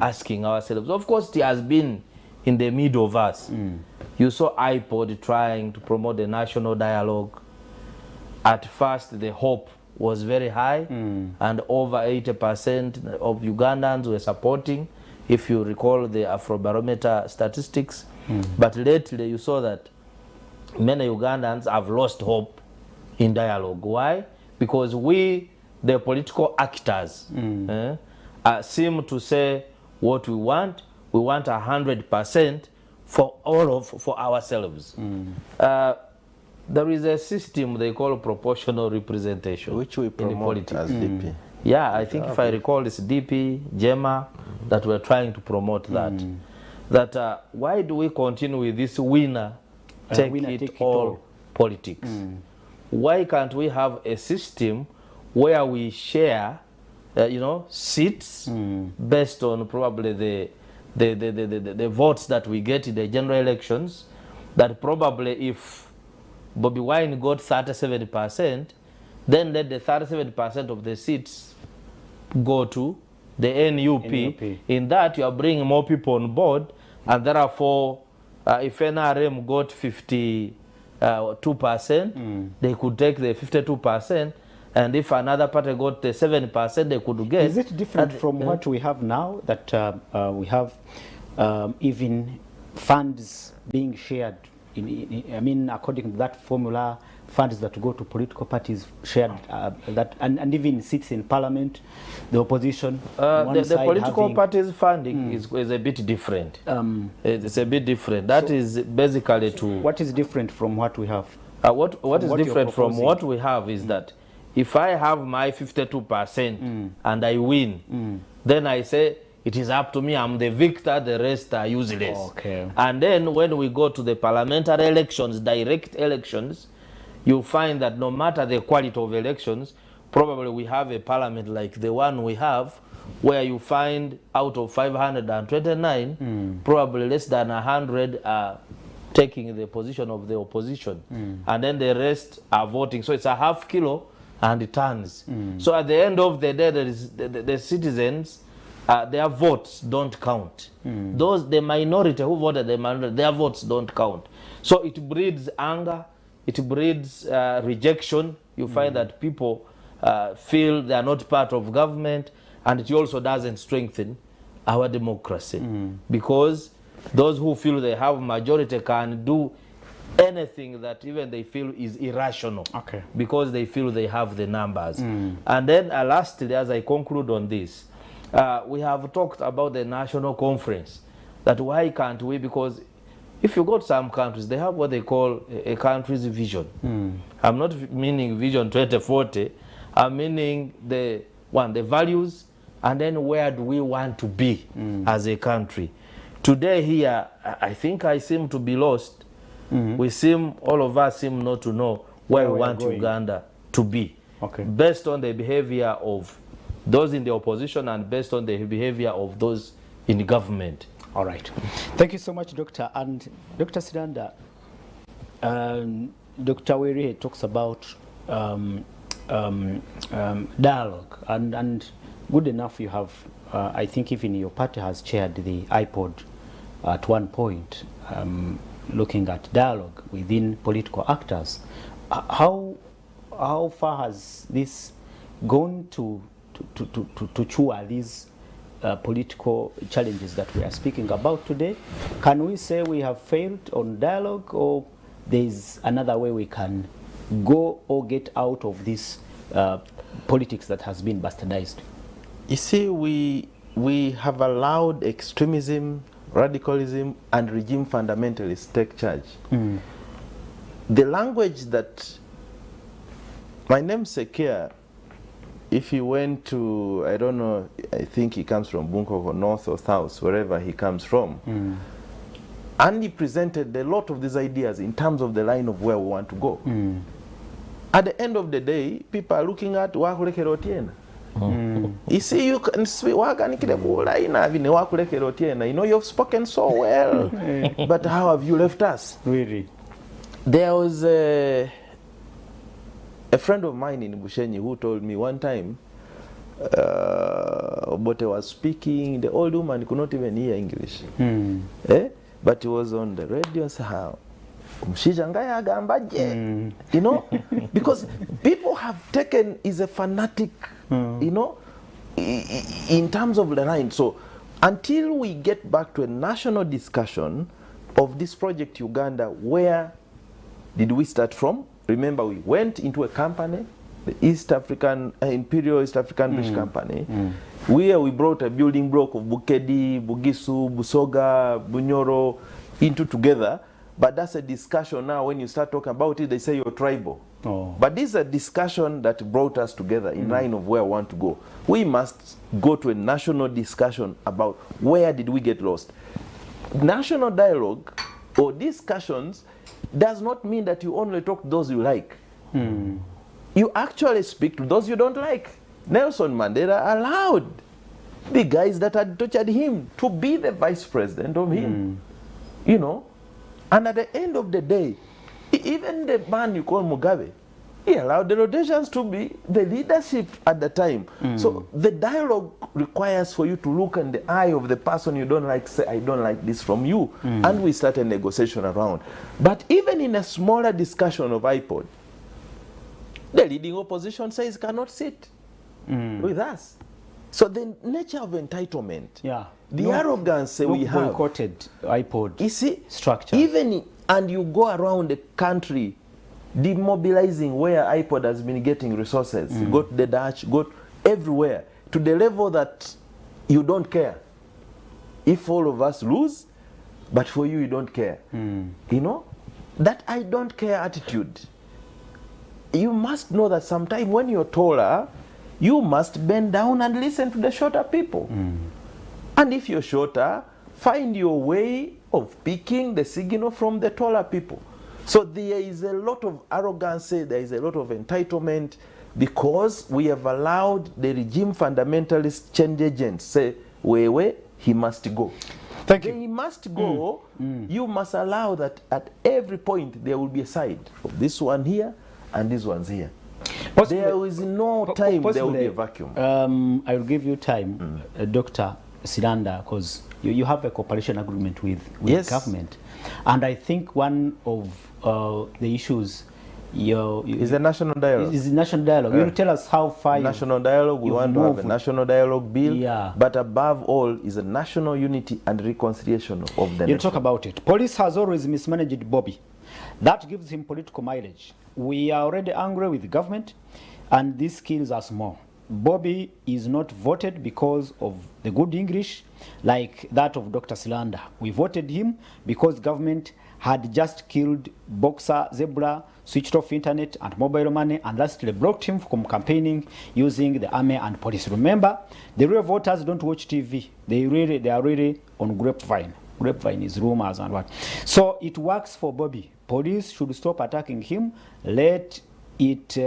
[SPEAKER 2] asking ourselves. Of course, it has been in the middle of us. You saw iPod trying to promote the national dialogue. At first, the hope was very high, and over 80% of Ugandans were supporting, if you recall the Afrobarometer statistics. But lately, you saw that many Ugandans have lost hope in dialogue. Why? Because we, the political actors, seem to say what we want 100% for ourselves. There is a system they call proportional representation,
[SPEAKER 3] which we promote as DP.
[SPEAKER 2] Yeah, I think if I recall, it's DP, GEMA, that we're trying to promote that. That why do we continue with this winner take it all politics? Why can't we have a system where we share, you know, seats based on probably the votes that we get in the general elections? That probably if Bobby Wine got 37%, then let the 37% of the seats go to the NUP. In that, you are bringing more people on board, and therefore, if NRM got 52%, they could take the 52%, and if another party got the 7%, they could get.
[SPEAKER 1] Is it different from what we have now, that we have even funds being shared? I mean, according to that formula, funds that go to political parties shared, that and even seats in parliament, the opposition.
[SPEAKER 2] The political parties funding is a bit different. It's a bit different. That is basically to.
[SPEAKER 1] What is different from what we have?
[SPEAKER 2] What is different from what we have is that if I have my 52% and I win, then I say, it is up to me, I'm the victor, the rest are useless.
[SPEAKER 1] Okay.
[SPEAKER 2] And then when we go to the parliamentary elections, direct elections, you find that no matter the quality of elections, probably we have a parliament like the one we have, where you find out of 529, probably less than 100 are taking the position of the opposition. And then the rest are voting. So it's a half kilo and it turns. So at the end of the day, there is the citizens, their votes don't count. The minority who voted, their votes don't count. So it breeds anger, it breeds rejection. You find that people feel they are not part of government, and it also doesn't strengthen our democracy. Because those who feel they have majority can do anything that even they feel is irrational, because they feel they have the numbers. And then lastly, as I conclude on this, we have talked about the national conference, that why can't we, because if you go to some countries, they have what they call a country's vision. I'm not meaning vision 2040, I'm meaning the values, and then where do we want to be as a country. Today here, I think I seem to be lost. All of us seem not to know where we want Uganda to be, based on the behavior of those in the opposition and based on the behavior of those in government.
[SPEAKER 1] All right. Thank you so much, Doctor. And Dr. Sidanda, Dr. Were talks about dialogue, and good enough you have, I think even your party has chaired the iPod at one point, looking at dialogue within political actors. How far has this gone to chew these political challenges that we are speaking about today? Can we say we have failed on dialogue, or there's another way we can go or get out of this politics that has been bastardized?
[SPEAKER 3] You see, we have allowed extremism, radicalism, and regime fundamentalists take charge. The language that my namesake here, if he went to, I don't know, I think he comes from Bunkoko, north or south, wherever he comes from, and he presented a lot of these ideas in terms of the line of where we want to go. At the end of the day, people are looking at wakulekera otiena. You see, you can see, you know, you've spoken so well, but how have you left us?
[SPEAKER 1] Really?
[SPEAKER 3] There was a friend of mine in Bushenyi who told me one time, Obote was speaking, the old woman could not even hear English. But he was on the radio and said, how? You know, because people have taken is a fanatic, you know, in terms of the line. So until we get back to a national discussion of this project Uganda, where did we start from? Remember, we went into a company, the East African, Imperial East African British Company, where we brought a building block of Bukedi, Bugisu, Busoga, Bunyoro, into together, but that's a discussion now. When you start talking about it, they say you're tribal. But this is a discussion that brought us together in line of where I want to go. We must go to a national discussion about where did we get lost. National dialogue or discussions does not mean that you only talk to those you like. You actually speak to those you don't like. Nelson Mandela allowed the guys that had tortured him to be the vice president of him. You know, and at the end of the day, even the man you call Mugabe, he allowed the Rhodesians to be the leadership at the time. So the dialogue requires for you to look in the eye of the person you don't like, say, I don't like this from you. And we start a negotiation around. But even in a smaller discussion of iPod, the leading opposition says cannot sit with us. So the nature of entitlement, the arrogance we have,
[SPEAKER 1] boycotted iPod,
[SPEAKER 3] you see,
[SPEAKER 1] structure.
[SPEAKER 3] Even, and you go around the country demobilizing where iPod has been getting resources. You go to the Dutch, go everywhere, to the level that you don't care. If all of us lose, but for you, you don't care. You know, that I don't care attitude. You must know that sometime when you're taller, you must bend down and listen to the shorter people. And if you're shorter, find your way of picking the signal from the taller people. So there is a lot of arrogance, there is a lot of entitlement, because we have allowed the regime fundamentalist change agents say, Wewe, he must go.
[SPEAKER 1] Thank you.
[SPEAKER 3] He must go. You must allow that at every point there will be a side of this one here and this one's here. Possibly, there is no time there will be a vacuum.
[SPEAKER 1] I will give you time, Dr. Silanda, because you have a cooperation agreement with government. And I think one of the issues is
[SPEAKER 3] the national dialogue.
[SPEAKER 1] Is the national dialogue. You will tell us how far
[SPEAKER 3] national dialogue. We want to have a national dialogue bill. But above all is a national unity and reconciliation of the nation.
[SPEAKER 1] You talk about it. Police has always mismanaged Bobby. That gives him political mileage. We are already angry with the government, and this kills us more. Bobby is not voted because of the good English like that of Dr. Silanda. We voted him because government had just killed Boxer, Zebra, switched off internet and mobile money, and lastly blocked him from campaigning using the army and police. Remember, the real voters don't watch TV. They are really on grapevine. Grapevine is rumors and what. So it works for Bobby. Police should stop attacking him. Let it,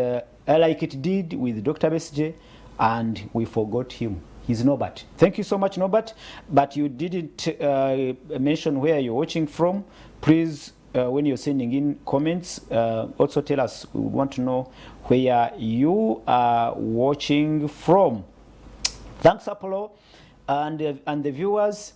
[SPEAKER 1] like it did with Dr. Besije, and we forgot him. He's Norbert. Thank you so much, Norbert. But you didn't mention where you're watching from. Please, when you're sending in comments, also tell us. We want to know where you are watching from. Thanks, Apollo, and the viewers.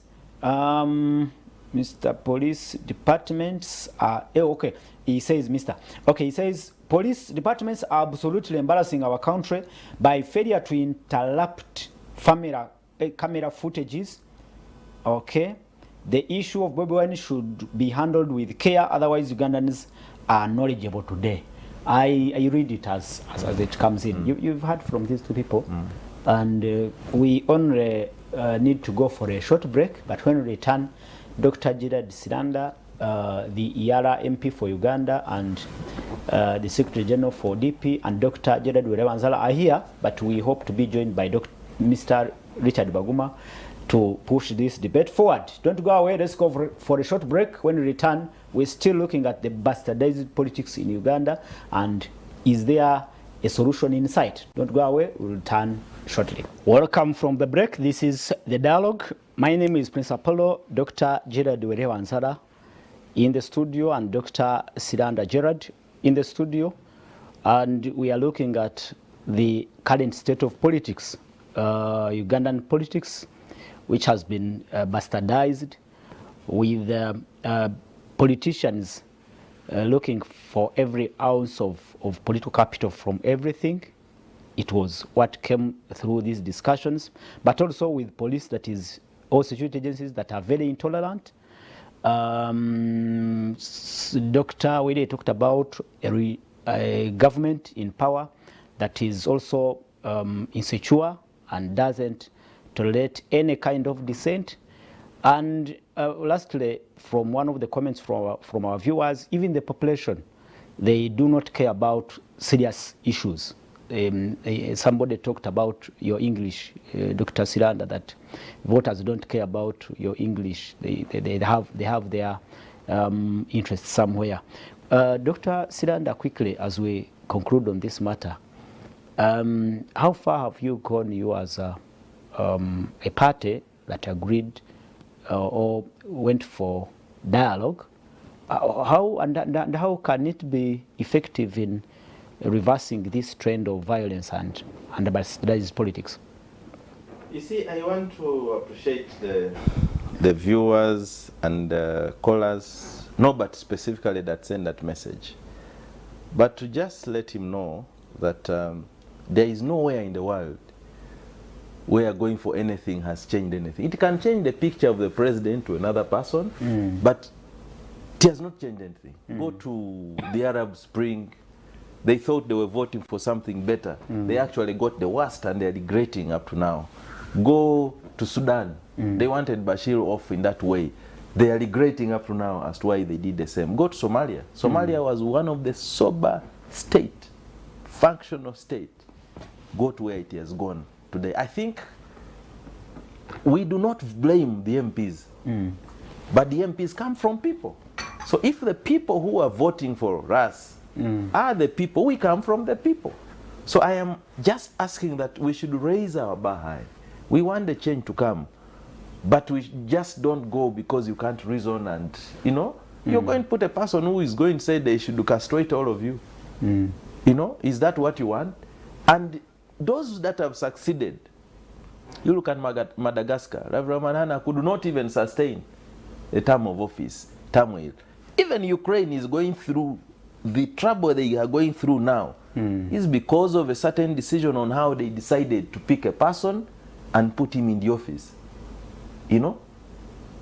[SPEAKER 1] Mr. Police Departments are okay. He says, Mr. Okay, he says police departments are absolutely embarrassing our country by failure to interrupt camera footages. Okay, the issue of Bobi Wine should be handled with care. Otherwise, Ugandans are knowledgeable today. I read it as it comes in. You've heard from these two people, and we only need to go for a short break. But when we return, Dr. Gerard Silanda, the ERA MP for Uganda, and the Secretary General for DP, and Dr. Gerard Urewanzala are here, but we hope to be joined by Mr. Richard Baguma to push this debate forward. Don't go away. Let's go for a short break. When we return, we're still looking at the bastardized politics in Uganda, and is there a solution in sight? Don't go away. We'll return shortly. Welcome from the break. This is The Dialogue. My name is Prince Apollo, Dr. Gerard Urewanzala in the studio, and Dr. Silanda Gerard in the studio. And we are looking at the current state of politics, Ugandan politics, which has been bastardized, with politicians looking for every ounce of political capital from everything. It was what came through these discussions, but also with police, that is, all security agencies that are very intolerant. Dr. Wede talked about a government in power that is also insecure and doesn't tolerate any kind of dissent. And lastly, from one of the comments from our viewers, even the population, they do not care about serious issues. Somebody talked about your English, Dr. Siranda, that voters don't care about your English. They have their interests somewhere. Dr. Siranda, quickly, as we conclude on this matter, how far have you gone, you as a party that agreed or went for dialogue? How can it be effective in reversing this trend of violence and bastardized politics?
[SPEAKER 3] You see, I want to appreciate the viewers and callers, no, but specifically that send that message. But to just let him know that there is nowhere in the world where going for anything has changed anything. It can change the picture of the president to another person, but it has not changed anything. Go to the Arab Spring. They thought they were voting for something better. They actually got the worst and they're regretting up to now. Go to Sudan. They wanted Bashir off in that way. They are regretting up to now as to why they did the same. Go to Somalia. Somalia was one of the sober state, functional state. Go to where it has gone today. I think we do not blame the MPs, but the MPs come from people. So if the people who are voting for us are the people, we come from the people. So I am just asking that we should raise our bar high. We want the change to come, but we just don't go because you can't reason and, you know, you're going to put a person who is going to say they should castrate all of you. You know, is that what you want? And those that have succeeded, you look at Madagascar, Reverend Manana could not even sustain a term of office, turmoil. Even Ukraine is going through the trouble they are going through now is because of a certain decision on how they decided to pick a person and put him in the office. You know,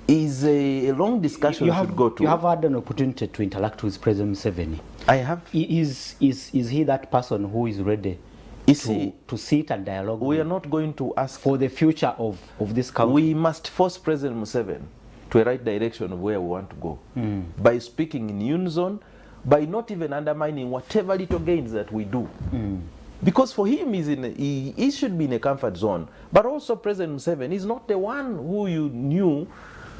[SPEAKER 3] is a long discussion you should go to.
[SPEAKER 1] You have had an opportunity to interact with President Museveni.
[SPEAKER 3] I have.
[SPEAKER 1] Is he that person who is ready to sit and dialogue?
[SPEAKER 3] We are not going to ask
[SPEAKER 1] for the future of this country.
[SPEAKER 3] We must force President Museveni to a right direction of where we want to go by speaking in unison, by not even undermining whatever little gains that we do. Because for him, he should be in a comfort zone. But also President Museveni is not the one who you knew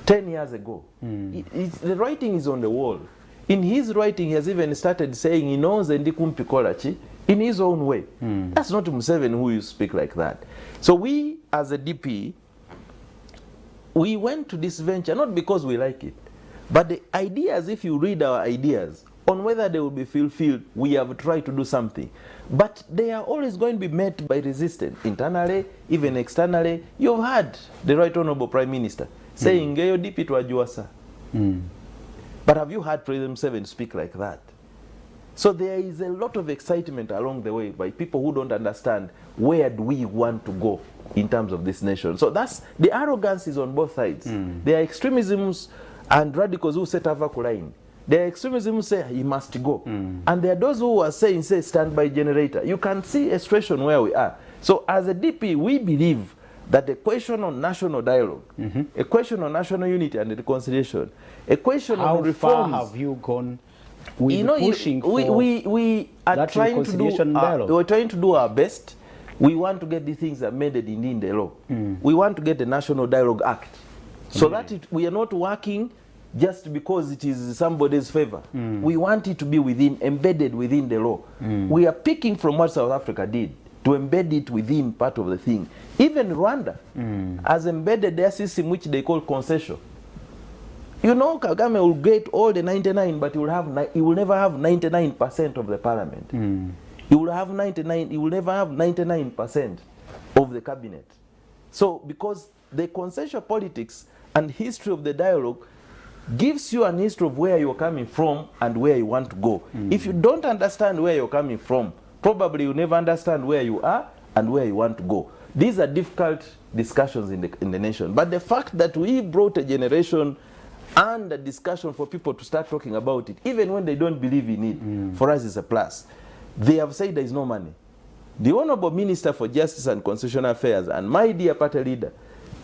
[SPEAKER 3] 10 years ago. The writing is on the wall. In his writing, he has even started saying he knows Ndikumpi Kolachi in his own way. That's not Museveni who you speak like that. So we, as a DP, we went to this venture not because we like it, but the ideas, if you read our ideas, on whether they will be fulfilled, we have tried to do something. But they are always going to be met by resistance, internally, even externally. You've heard the Right Honorable Prime Minister saying, "Geyo DP tuwajuasa." But have you heard President Museveni speak like that? So there is a lot of excitement along the way by people who don't understand where do we want to go in terms of this nation. So that's, the arrogance is on both sides. There are extremisms and radicals who set up a line. There are extremism who say he must go. And there are those who are saying, say, standby generator. You can see a situation where we are. So as a DP, we believe that the question on national dialogue, a question on national unity and reconciliation, a question on reforms.
[SPEAKER 1] How far have you gone with pushing for
[SPEAKER 3] we are
[SPEAKER 1] that
[SPEAKER 3] trying to do
[SPEAKER 1] dialogue?
[SPEAKER 3] we're trying to do our best. We want to get these things amended in the law. We want to get the National Dialogue Act. So that we are not working just because it is somebody's favor. We want it to be embedded within the law. We are picking from what South Africa did to embed it within part of the thing. Even Rwanda has embedded their system, which they call concession. You know, Kagame will get all the 99, but he will never have 99% of the parliament. He will have 99. He will never have 99% of the cabinet. So, because the concession politics and history of the dialogue gives you an history of where you're coming from and where you want to go. If you don't understand where you're coming from, probably you'll never understand where you are and where you want to go. These are difficult discussions in the nation. But the fact that we brought a generation and a discussion for people to start talking about it, even when they don't believe in it, for us is a plus. They have said there is no money. The Honorable Minister for Justice and Constitutional Affairs and my dear party leader,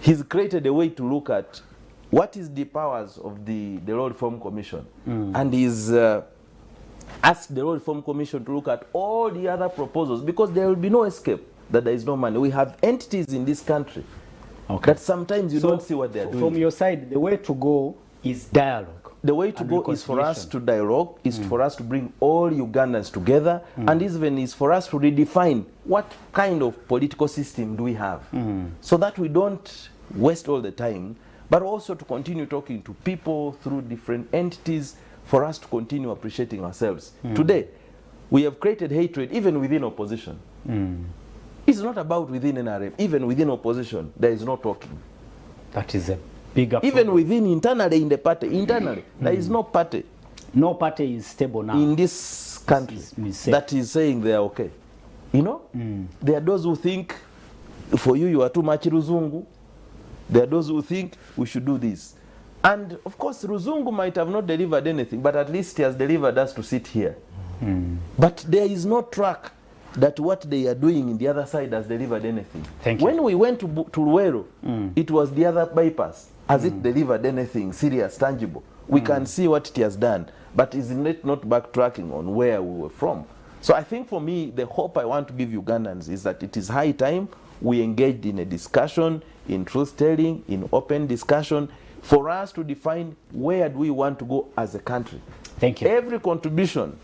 [SPEAKER 3] he's created a way to look at what is the powers of the Law Reform Commission, and he's asked the Law Reform Commission to look at all the other proposals, because there will be no escape that there is no money. We have entities in this country that sometimes you don't see what they're doing.
[SPEAKER 1] From your side, the way to go is dialogue.
[SPEAKER 3] The way to go is for us to dialogue, is for us to bring all Ugandans together, and even is for us to redefine what kind of political system do we have, so that we don't waste all the time, but also to continue talking to people through different entities for us to continue appreciating ourselves. Today, we have created hatred even within opposition. It's not about within NRM, even within opposition, there is no talking.
[SPEAKER 1] That is a bigger
[SPEAKER 3] Even
[SPEAKER 1] problem.
[SPEAKER 3] within internally in the party, there is no party.
[SPEAKER 1] No party is stable now.
[SPEAKER 3] In this country that is saying they are okay. You know? There are those who think, for you, you are too much Ruzungu. There are those who think we should do this. And of course, Ruzungu might have not delivered anything, but at least he has delivered us to sit here. But there is no track that what they are doing in the other side has delivered anything.
[SPEAKER 1] Thank you.
[SPEAKER 3] When we went to Luero, it was the other bypass. Has it delivered anything serious, tangible? We can see what it has done, but is it not backtracking on where we were from? So I think for me, the hope I want to give Ugandans is that it is high time we engaged in a discussion, in truth-telling, in open discussion, for us to define where do we want to go as a country.
[SPEAKER 1] Thank you.
[SPEAKER 3] Every contribution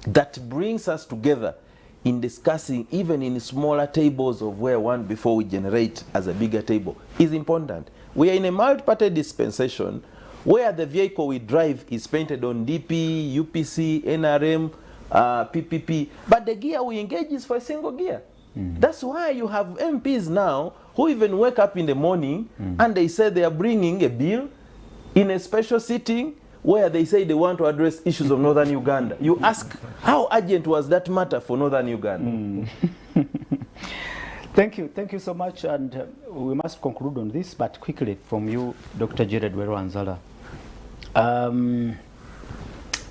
[SPEAKER 3] that brings us together in discussing, even in smaller tables of where one before we generate as a bigger table, is important. We are in a multi-party dispensation where the vehicle we drive is painted on DP, UPC, NRM, PPP, but the gear we engage is for a single gear. That's why you have MPs now who even wake up in the morning and they say they are bringing a bill in a special sitting where they say they want to address issues of northern Uganda. You ask, how urgent was that matter for northern Uganda?
[SPEAKER 1] Thank you so much, and we must conclude on this, but quickly from you, Dr. Jared Weruwanzala.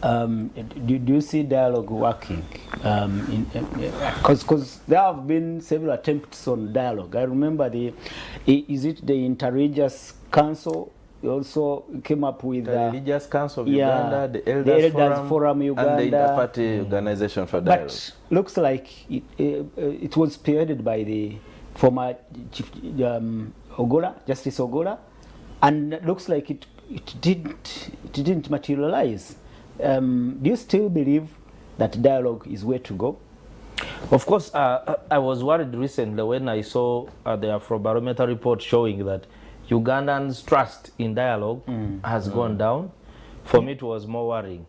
[SPEAKER 1] Do you see dialogue working? Because there have been several attempts on dialogue. I remember is it the Interreligious Council? You also came up with
[SPEAKER 3] the Religious Council of
[SPEAKER 1] Uganda,
[SPEAKER 3] the Elders
[SPEAKER 1] Forum Uganda,
[SPEAKER 3] and the Interparty Organization for Dialogue.
[SPEAKER 1] But looks like it was spearheaded by the former Chief Justice Ogola, and looks like it didn't materialize. Do you still believe that dialogue is where to go?
[SPEAKER 2] Of course, I was worried recently when I saw the Afrobarometer report showing that Ugandans' trust in dialogue has gone down. For me, it was more worrying.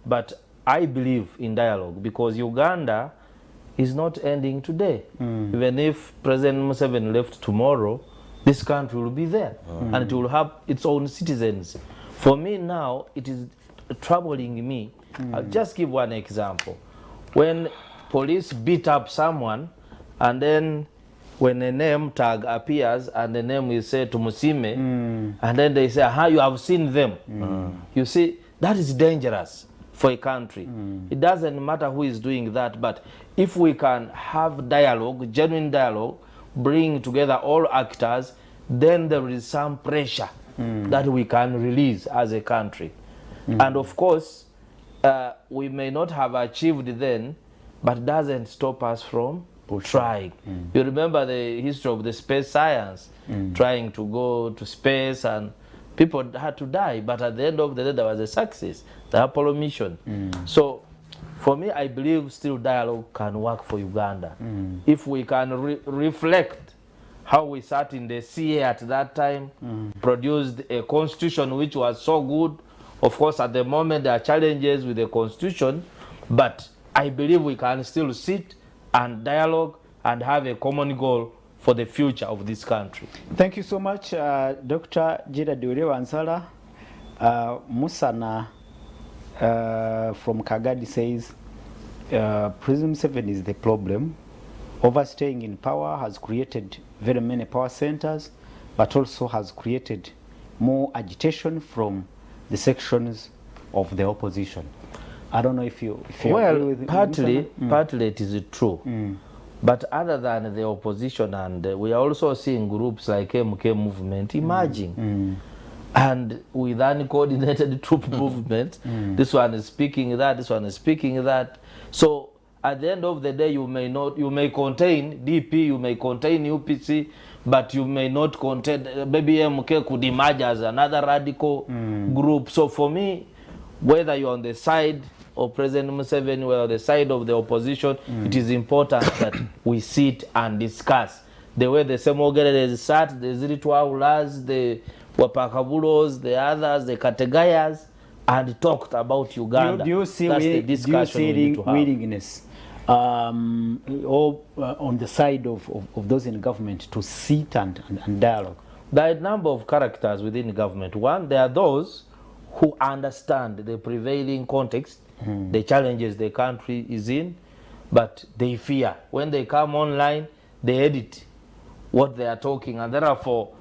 [SPEAKER 2] But I believe in dialogue because Uganda is not ending today. Even if President Museveni left tomorrow, this country will be there and it will have its own citizens. For me now, it is troubling me. I'll just give one example. When police beat up someone and then when a name tag appears and the name is said to Musime, and then they say, aha, you have seen them. You see, that is dangerous for a country. It doesn't matter who is doing that, but if we can have dialogue, genuine dialogue, bring together all actors, then there is some pressure that we can release as a country. And of course, we may not have achieved then, but it doesn't stop us from trying. You remember the history of the space science, trying to go to space, and people had to die, but at the end of the day there was a success, the Apollo mission. So for me, I believe still dialogue can work for Uganda. If we can reflect how we sat in the CA at that time, produced a constitution which was so good. Of course, at the moment there are challenges with the constitution, but I believe we can still sit and dialogue and have a common goal for the future of this country.
[SPEAKER 1] Thank you so much, Dr. Jared Weruwanzala. Musana from Kagadi says, President Museveni is the problem. Overstaying in power has created very many power centers, but also has created more agitation from the sections of the opposition. I don't know if you
[SPEAKER 2] well,
[SPEAKER 1] agree with
[SPEAKER 2] partly it is true. But other than the opposition, and we are also seeing groups like MK movement emerging. And with uncoordinated troop movement, this one is speaking that, this one is speaking that. So at the end of the day, you may contain DP, you may contain UPC, but you may not contain, maybe MK could emerge as another radical group. So for me, whether you're on the side of President Museveni or on the side of the opposition, it is important that we sit and discuss. The way the Semogerere sat, the Zirituaulas, the Wapakabulos, the others, the Kategayas, and talked about Uganda.
[SPEAKER 1] Do you see,
[SPEAKER 2] That's the discussion we need to have.
[SPEAKER 1] willingness on the side of those in government to sit and dialogue?
[SPEAKER 2] There are a number of characters within government. One, there are those who understand the prevailing context, the challenges the country is in, but they fear. When they come online, they edit what they are talking, and therefore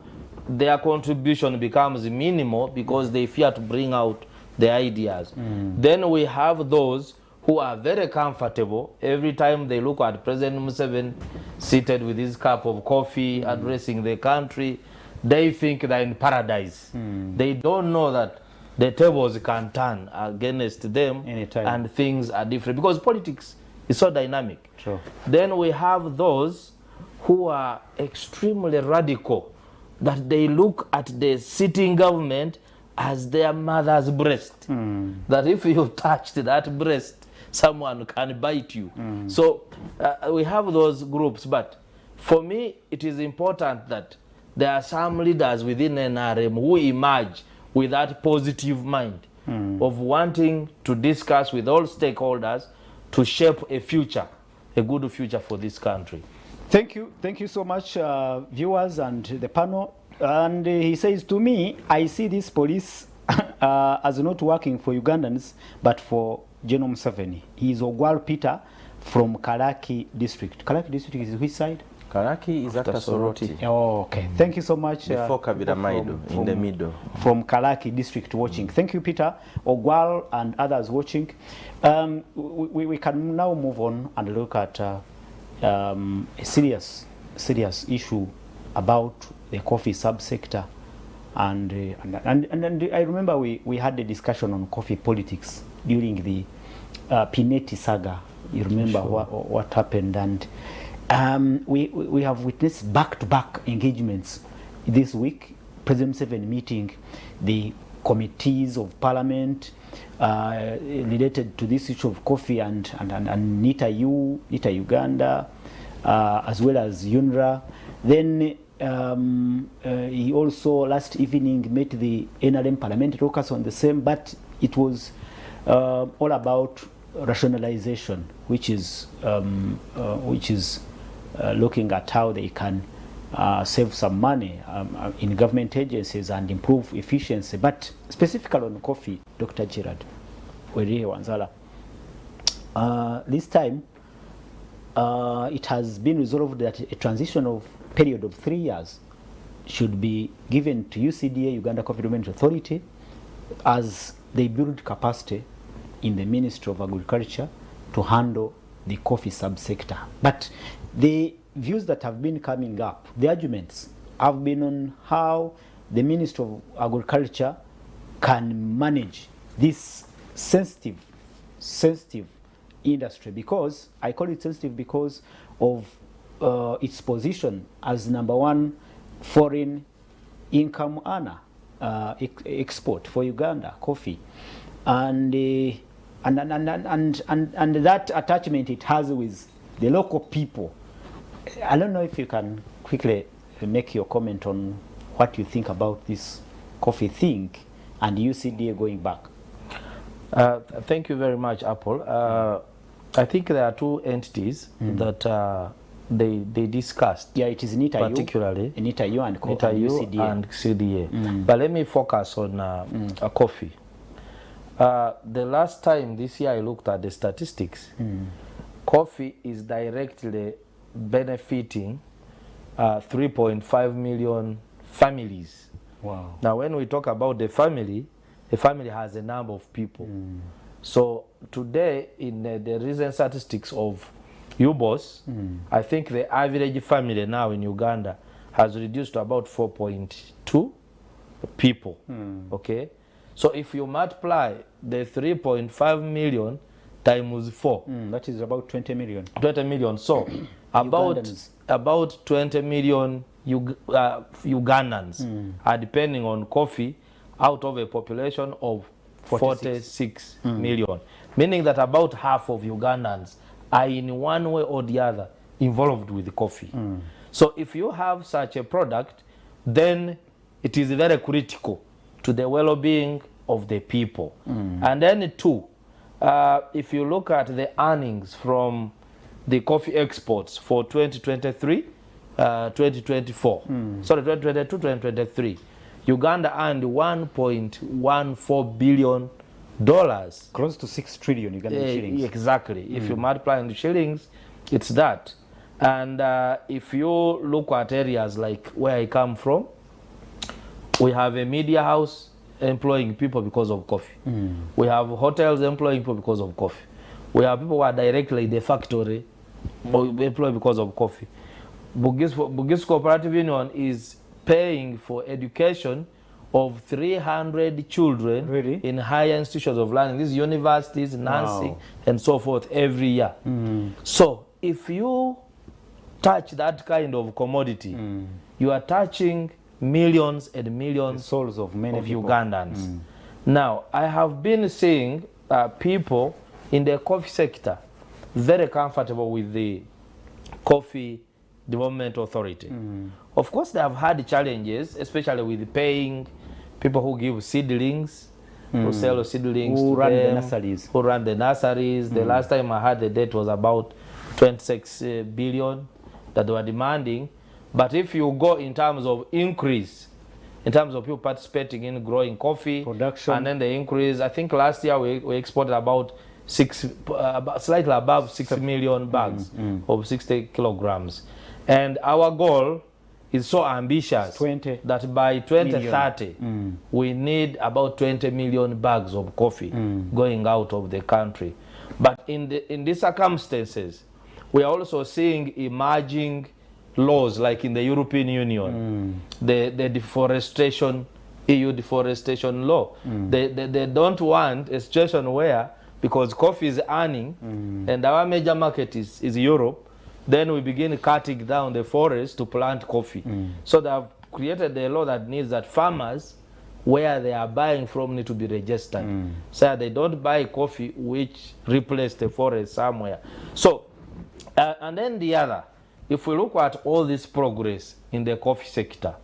[SPEAKER 2] their contribution becomes minimal because they fear to bring out the ideas. Then we have those who are very comfortable every time they look at President Museveni seated with his cup of coffee addressing the country. They think they're in paradise. They don't know that the tables can turn against them
[SPEAKER 1] anytime,
[SPEAKER 2] and things are different because politics is so dynamic.
[SPEAKER 1] Sure.
[SPEAKER 2] Then we have those who are extremely radical, that they look at the sitting government as their mother's breast. That if you touched that breast, someone can bite you. So we have those groups, but for me, it is important that there are some leaders within NRM who emerge with that positive mind of wanting to discuss with all stakeholders to shape a future, a good future for this country.
[SPEAKER 1] Thank you so much, viewers and the panel. And he says to me, I see this police as not working for Ugandans, but for General Museveni. He is Ogwal Peter from Karaki district. Karaki district is which side?
[SPEAKER 3] Karaki is after Soroti.
[SPEAKER 1] Oh, okay. Thank you so much.
[SPEAKER 3] Before Kabira Maido, in the middle.
[SPEAKER 1] From Karaki district watching. Thank you, Peter, Ogwal, and others watching. We can now move on and look at a serious issue about the coffee subsector. And I remember we had a discussion on coffee politics during the Pineti saga. You remember what happened, and we have witnessed back-to-back engagements this week. President Museveni meeting the committees of parliament related to this issue of coffee and NITA Uganda, as well as UNRA. Then he also last evening met the NRM parliamentary caucus on the same, but it was all about rationalization, which is looking at how they can save some money in government agencies and improve efficiency. But specifically on coffee, Dr. Gerard Werihe Wanzala, this time it has been resolved that a transitional period of 3 years should be given to UCDA, Uganda Coffee Development Authority, as they build capacity in the Ministry of Agriculture to handle the coffee subsector. But the views that have been coming up, the arguments have been on how the Ministry of Agriculture can manage this sensitive industry, because I call it sensitive because of its position as #1 foreign income earner, export for Uganda, coffee, and that attachment it has with the local people. I don't know if you can quickly make your comment on what you think about this coffee thing and UCDA going back.
[SPEAKER 2] Thank you very much, Apple. I think there are two entities that they discussed.
[SPEAKER 1] Yeah, it is NITA
[SPEAKER 2] particularly
[SPEAKER 1] NITA and
[SPEAKER 2] UCDA. And CDA. But let me focus on coffee. The last time this year I looked at the statistics, coffee is directly benefiting 3.5 million families.
[SPEAKER 1] Wow.
[SPEAKER 2] Now when we talk about the family has a number of people. So today in the recent statistics of you boss, I think the average family now in Uganda has reduced to about 4.2 people. Okay, so if you multiply the 3.5 million times 4,
[SPEAKER 1] that is about 20 million.
[SPEAKER 2] 20 million. So about 20 million Ugandans are depending on coffee out of a population of 46 million, meaning that about half of Ugandans are in one way or the other involved with coffee. So if you have such a product, then it is very critical to the well-being of the people. And then two, if you look at the earnings from the coffee exports for 2023, 2024, sorry, 2022, 2023, Uganda earned $1.14 billion.
[SPEAKER 1] Close to 6 trillion Ugandan shillings.
[SPEAKER 2] Exactly. If you multiply into shillings, it's that. And if you look at areas like where I come from, we have a media house employing people because of coffee. We have hotels employing people because of coffee. We have people who are directly in the factory employed because of coffee. Bugis Cooperative Union is paying for education of 300 children in higher institutions of learning, these universities, nursing, and so forth, every year. So if you touch that kind of commodity, you are touching millions and millions
[SPEAKER 1] the souls of many people.
[SPEAKER 2] Ugandans. Now, I have been seeing people in the coffee sector very comfortable with the Coffee Development Authority. Of course, they have had challenges, especially with paying people who give seedlings, who sell seedlings
[SPEAKER 1] who
[SPEAKER 2] to
[SPEAKER 1] run
[SPEAKER 2] them,
[SPEAKER 1] the nurseries.
[SPEAKER 2] who run the nurseries. The last time I had the date was about 26 billion that they were demanding. But if you go in terms of increase, in terms of people participating in growing coffee,
[SPEAKER 1] production,
[SPEAKER 2] and then the increase, I think last year we exported about slightly above 6 million bags of 60 kilograms. And our goal is so ambitious that by 2030, we need about 20 million bags of coffee going out of the country. But in these circumstances, we are also seeing emerging laws like in the European Union, the deforestation, EU deforestation law. They don't want a situation where, because coffee is earning and our major market is Europe, then we begin cutting down the forest to plant coffee. So they have created a law that needs that farmers, where they are buying from, need to be registered. So they don't buy coffee which replace the forest somewhere. So, and then the other, if we look at all this progress in the coffee sector,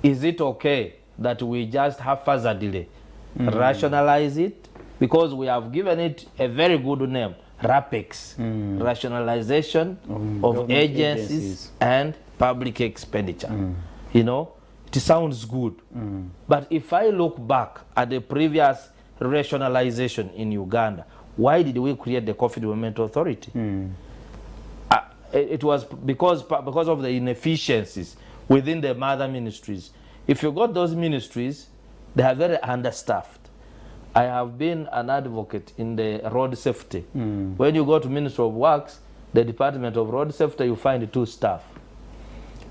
[SPEAKER 2] is it okay that we just haphazardly rationalize it? Because we have given it a very good name, RAPEX, rationalization of agencies and public expenditure. You know, it sounds good. But if I look back at the previous rationalization in Uganda, why did we create the Coffee Development Authority? It was because of the inefficiencies within the mother ministries. If you got those ministries, they are very understaffed. I have been an advocate in the road safety. When you go to Ministry of Works, the Department of Road Safety, you find 2 staff.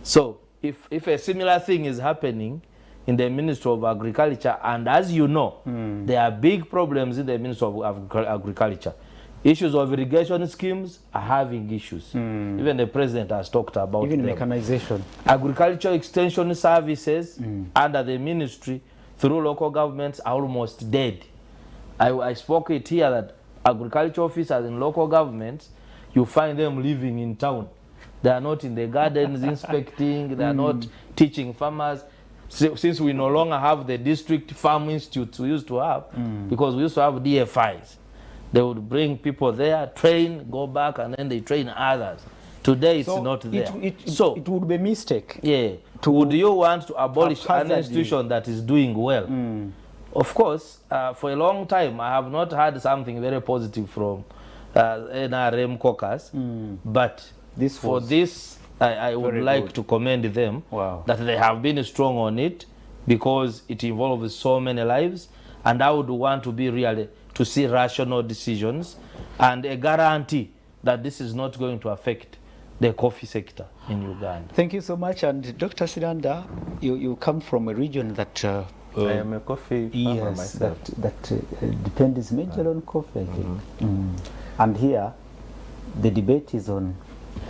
[SPEAKER 2] So if a similar thing is happening in the Ministry of Agriculture, and as you know, there are big problems in the Ministry of Agriculture. Issues of irrigation schemes are having issues. Even the president has talked about
[SPEAKER 1] even
[SPEAKER 2] them.
[SPEAKER 1] mechanization.
[SPEAKER 2] Agriculture extension services under the ministry through local governments are almost dead. I spoke it here that agriculture officers in local governments, you find them living in town. They are not in the gardens inspecting, they are not teaching farmers. Since we no longer have the district farm institutes we used to have, because we used to have DFIs. They would bring people there, train, go back, and then they train others. Today it's not there. So
[SPEAKER 1] it would be a mistake.
[SPEAKER 2] Yeah. Would you want to abolish an institution that is doing well? Of course, for a long time, I have not had something very positive from NRM caucus, but I would like to commend them that they have been strong on it, because it involves so many lives, and I would want to be really to see rational decisions and a guarantee that this is not going to affect the coffee sector in Uganda.
[SPEAKER 1] Thank you so much. And Dr. Siranda, you come from a region that
[SPEAKER 3] I am a coffee farmer myself.
[SPEAKER 1] that depends majorly on coffee, I think. And here, the debate is on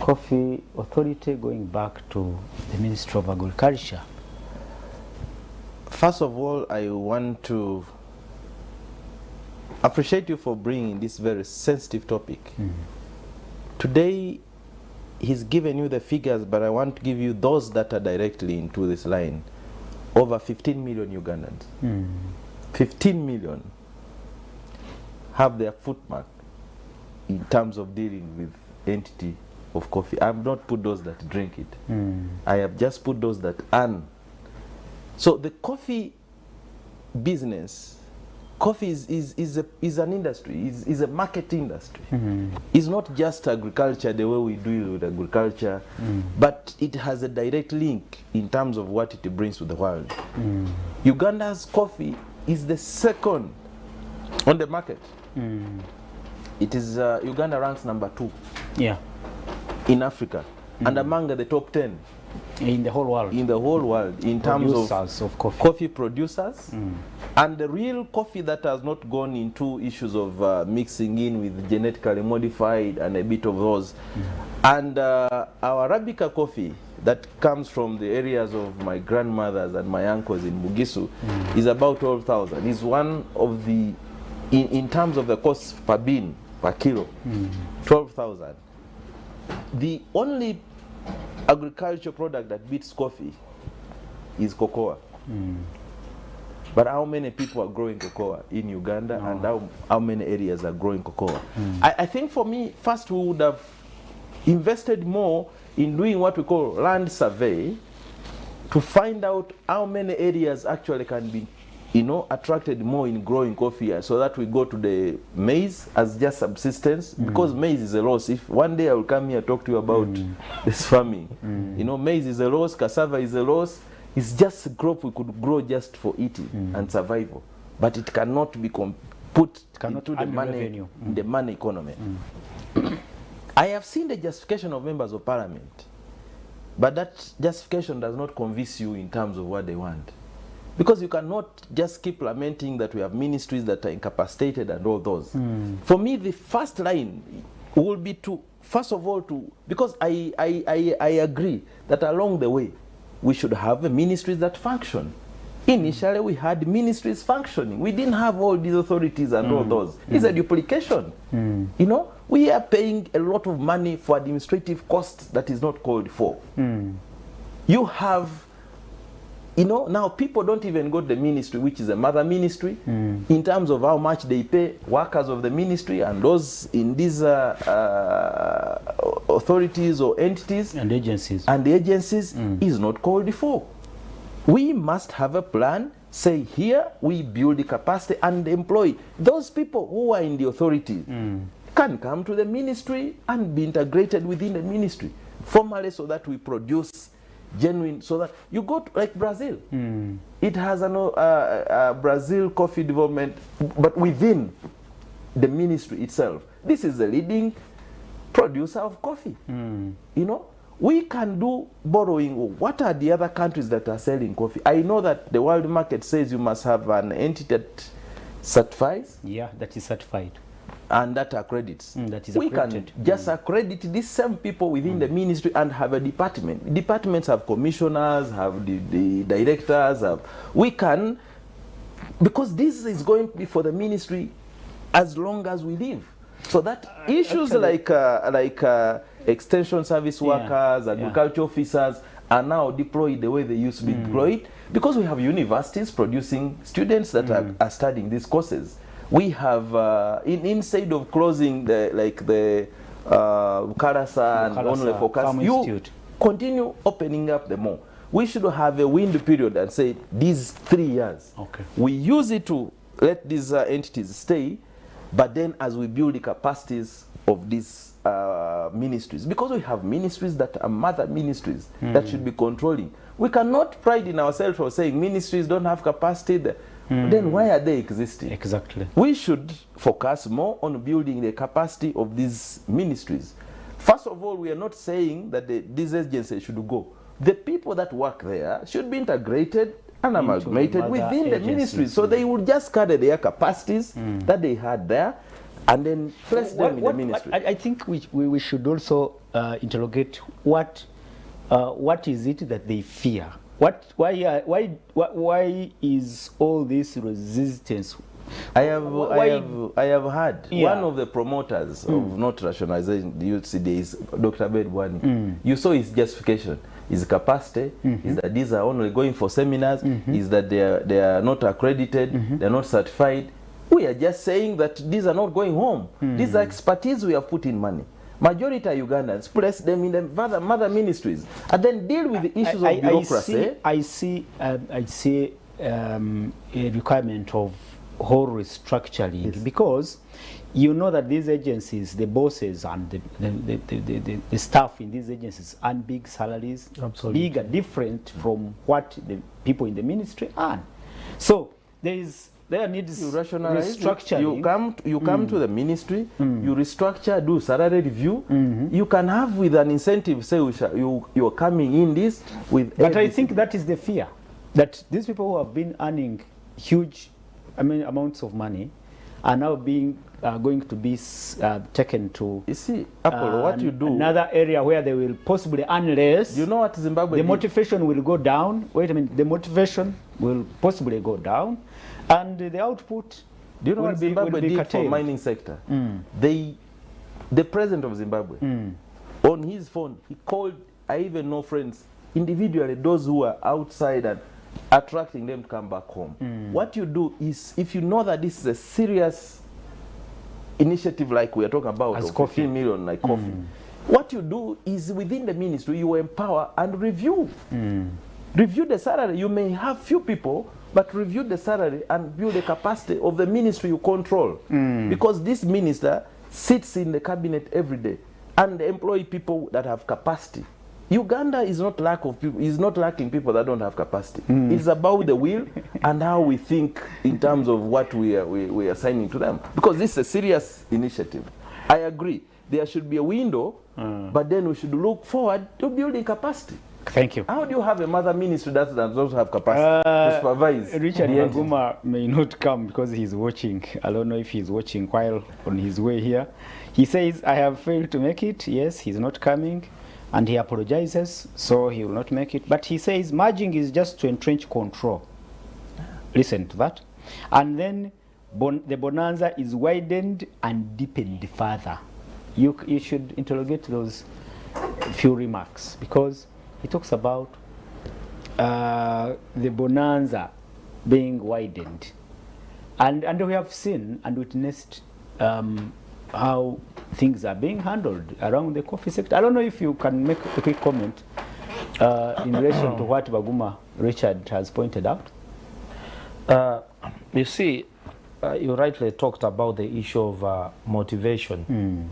[SPEAKER 1] coffee authority going back to the Ministry of Agriculture.
[SPEAKER 3] First of all, I want to appreciate you for bringing this very sensitive topic. Today, he's given you the figures, but I want to give you those that are directly into this line. Over 15 million Ugandans. 15 million have their footmark in terms of dealing with entity of coffee. I have not put those that drink it. I have just put those that earn. So the coffee business, coffee is an industry, is a market industry. It's not just agriculture the way we deal with agriculture, but it has a direct link in terms of what it brings to the world. Uganda's coffee is the second on the market. It is Uganda ranks number 2 in Africa and among the top 10
[SPEAKER 1] in the whole world.
[SPEAKER 3] In the whole world, in terms
[SPEAKER 1] of
[SPEAKER 3] coffee producers, and the real coffee that has not gone into issues of mixing in with genetically modified and a bit of those. And our Arabica coffee that comes from the areas of my grandmothers and my uncles in Bugisu is about 12,000. Is one of the, in terms of the cost per bean, per kilo, 12,000. The only agricultural product that beats coffee is cocoa. But how many people are growing cocoa in Uganda, and how many areas are growing cocoa? I think for me, first we would have invested more in doing what we call land survey to find out how many areas actually can be, attracted more in growing coffee, so that we go to the maize as just subsistence, because maize is a loss. If one day I will come here and talk to you about this farming, maize is a loss, cassava is a loss. It's just a crop we could grow just for eating and survival, but it cannot be put into the money, the money economy. I have seen the justification of members of parliament, but that justification does not convince you in terms of what they want. Because you cannot just keep lamenting that we have ministries that are incapacitated and all those. For me, the first line will be to, first of all, because I agree that along the way, we should have ministries that function. Initially, we had ministries functioning. We didn't have all these authorities and all those. It's a duplication. We are paying a lot of money for administrative costs that is not called for. You have, now people don't even go to the ministry, which is a mother ministry, in terms of how much they pay workers of the ministry and those in these authorities or entities
[SPEAKER 1] and agencies.
[SPEAKER 3] And the agencies is not called for. We must have a plan, say here we build the capacity and employ those people who are in the authority can come to the ministry and be integrated within the ministry formally, so that we produce genuine, so that you go to, like Brazil, it has a Brazil coffee development, but within the ministry itself. This is the leading producer of coffee. We can do borrowing. What are the other countries that are selling coffee? I know that the world market says you must have an entity that certifies.
[SPEAKER 1] Yeah, that is certified.
[SPEAKER 3] And that accredits.
[SPEAKER 1] That is
[SPEAKER 3] we
[SPEAKER 1] accredited.
[SPEAKER 3] Can just accredit these same people within the ministry and have a department. Departments have commissioners, have the directors. We can, because this is going to be for the ministry as long as we live. So that issues like extension service workers, agriculture officers are now deployed the way they used to be deployed, because we have universities producing students that are studying these courses. We have, instead of closing the Karasa and only focus, you continue opening up the more. We should have a window period and say these 3 years. We use it to let these entities stay, but then as we build the capacities of these ministries, because we have ministries that are mother ministries that should be controlling. We cannot pride in ourselves for saying ministries don't have capacity. then why are they existing?
[SPEAKER 1] Exactly.
[SPEAKER 3] We should focus more on building the capacity of these ministries. First of all, we are not saying that these agencies should go. The people that work there should be integrated and amalgamated within the ministries, so they will just carry their capacities that they had there and then place them in the ministry.
[SPEAKER 1] I think we should also interrogate what is it that they fear? Why is all this resistance?
[SPEAKER 3] I have heard one of the promoters of not rationalizing the UCD is Dr. Bedwani. You saw his justification. His capacity is that these are only going for seminars, is that they are not accredited, they are not certified. We are just saying that these are not going home. These are expertise we have put in money. Majority of Ugandans place them in the mother ministries and then deal with the issues of bureaucracy.
[SPEAKER 1] I see a requirement of whole restructuring, because you know that these agencies, the bosses and the staff in these agencies earn big salaries, big and different from what the people in the ministry earn. So there needs restructuring.
[SPEAKER 3] You come to the ministry, you restructure, do salary review. You can have with an incentive, say you're coming in this with.
[SPEAKER 1] But everything. I think that is the fear, that these people who have been earning huge amounts of money are now going to be taken to.
[SPEAKER 3] You see, Apollo, what you do.
[SPEAKER 1] Another area where they will possibly earn less.
[SPEAKER 3] You know what Zimbabwe
[SPEAKER 1] The motivation will go down. Wait a minute, the motivation will possibly go down, and the output.
[SPEAKER 3] Do you know what Zimbabwe did for mining sector? The president of Zimbabwe, on his phone, he called, I even know friends, individually, those who are outside and attracting them to come back home. What you do is, if you know that this is a serious initiative like we are talking about, of 15 million like coffee, what you do is within the ministry, you empower and review. Review the salary. You may have few people, but review the salary and build the capacity of the ministry you control. Because this minister sits in the cabinet every day and employ people that have capacity. Uganda is not lacking people that don't have capacity. It's about the will and how we think in terms of what we are assigning to them. Because this is a serious initiative. I agree. There should be a window, but then we should look forward to building capacity.
[SPEAKER 1] Thank you.
[SPEAKER 3] How do you have a mother ministry that does not have capacity to supervise?
[SPEAKER 1] Richard Maguma may not come because he's watching. I don't know if he's watching while on his way here. He says, I have failed to make it. Yes, he's not coming. And he apologizes, so he will not make it. But he says merging is just to entrench control. Listen to that. And then the bonanza is widened and deepened further. You should interrogate those few remarks, because he talks about the bonanza being widened. And we have seen and witnessed how things are being handled around the coffee sector. I don't know if you can make a quick comment in relation to what Baguma Richard has pointed out.
[SPEAKER 2] You see, you rightly talked about the issue of motivation.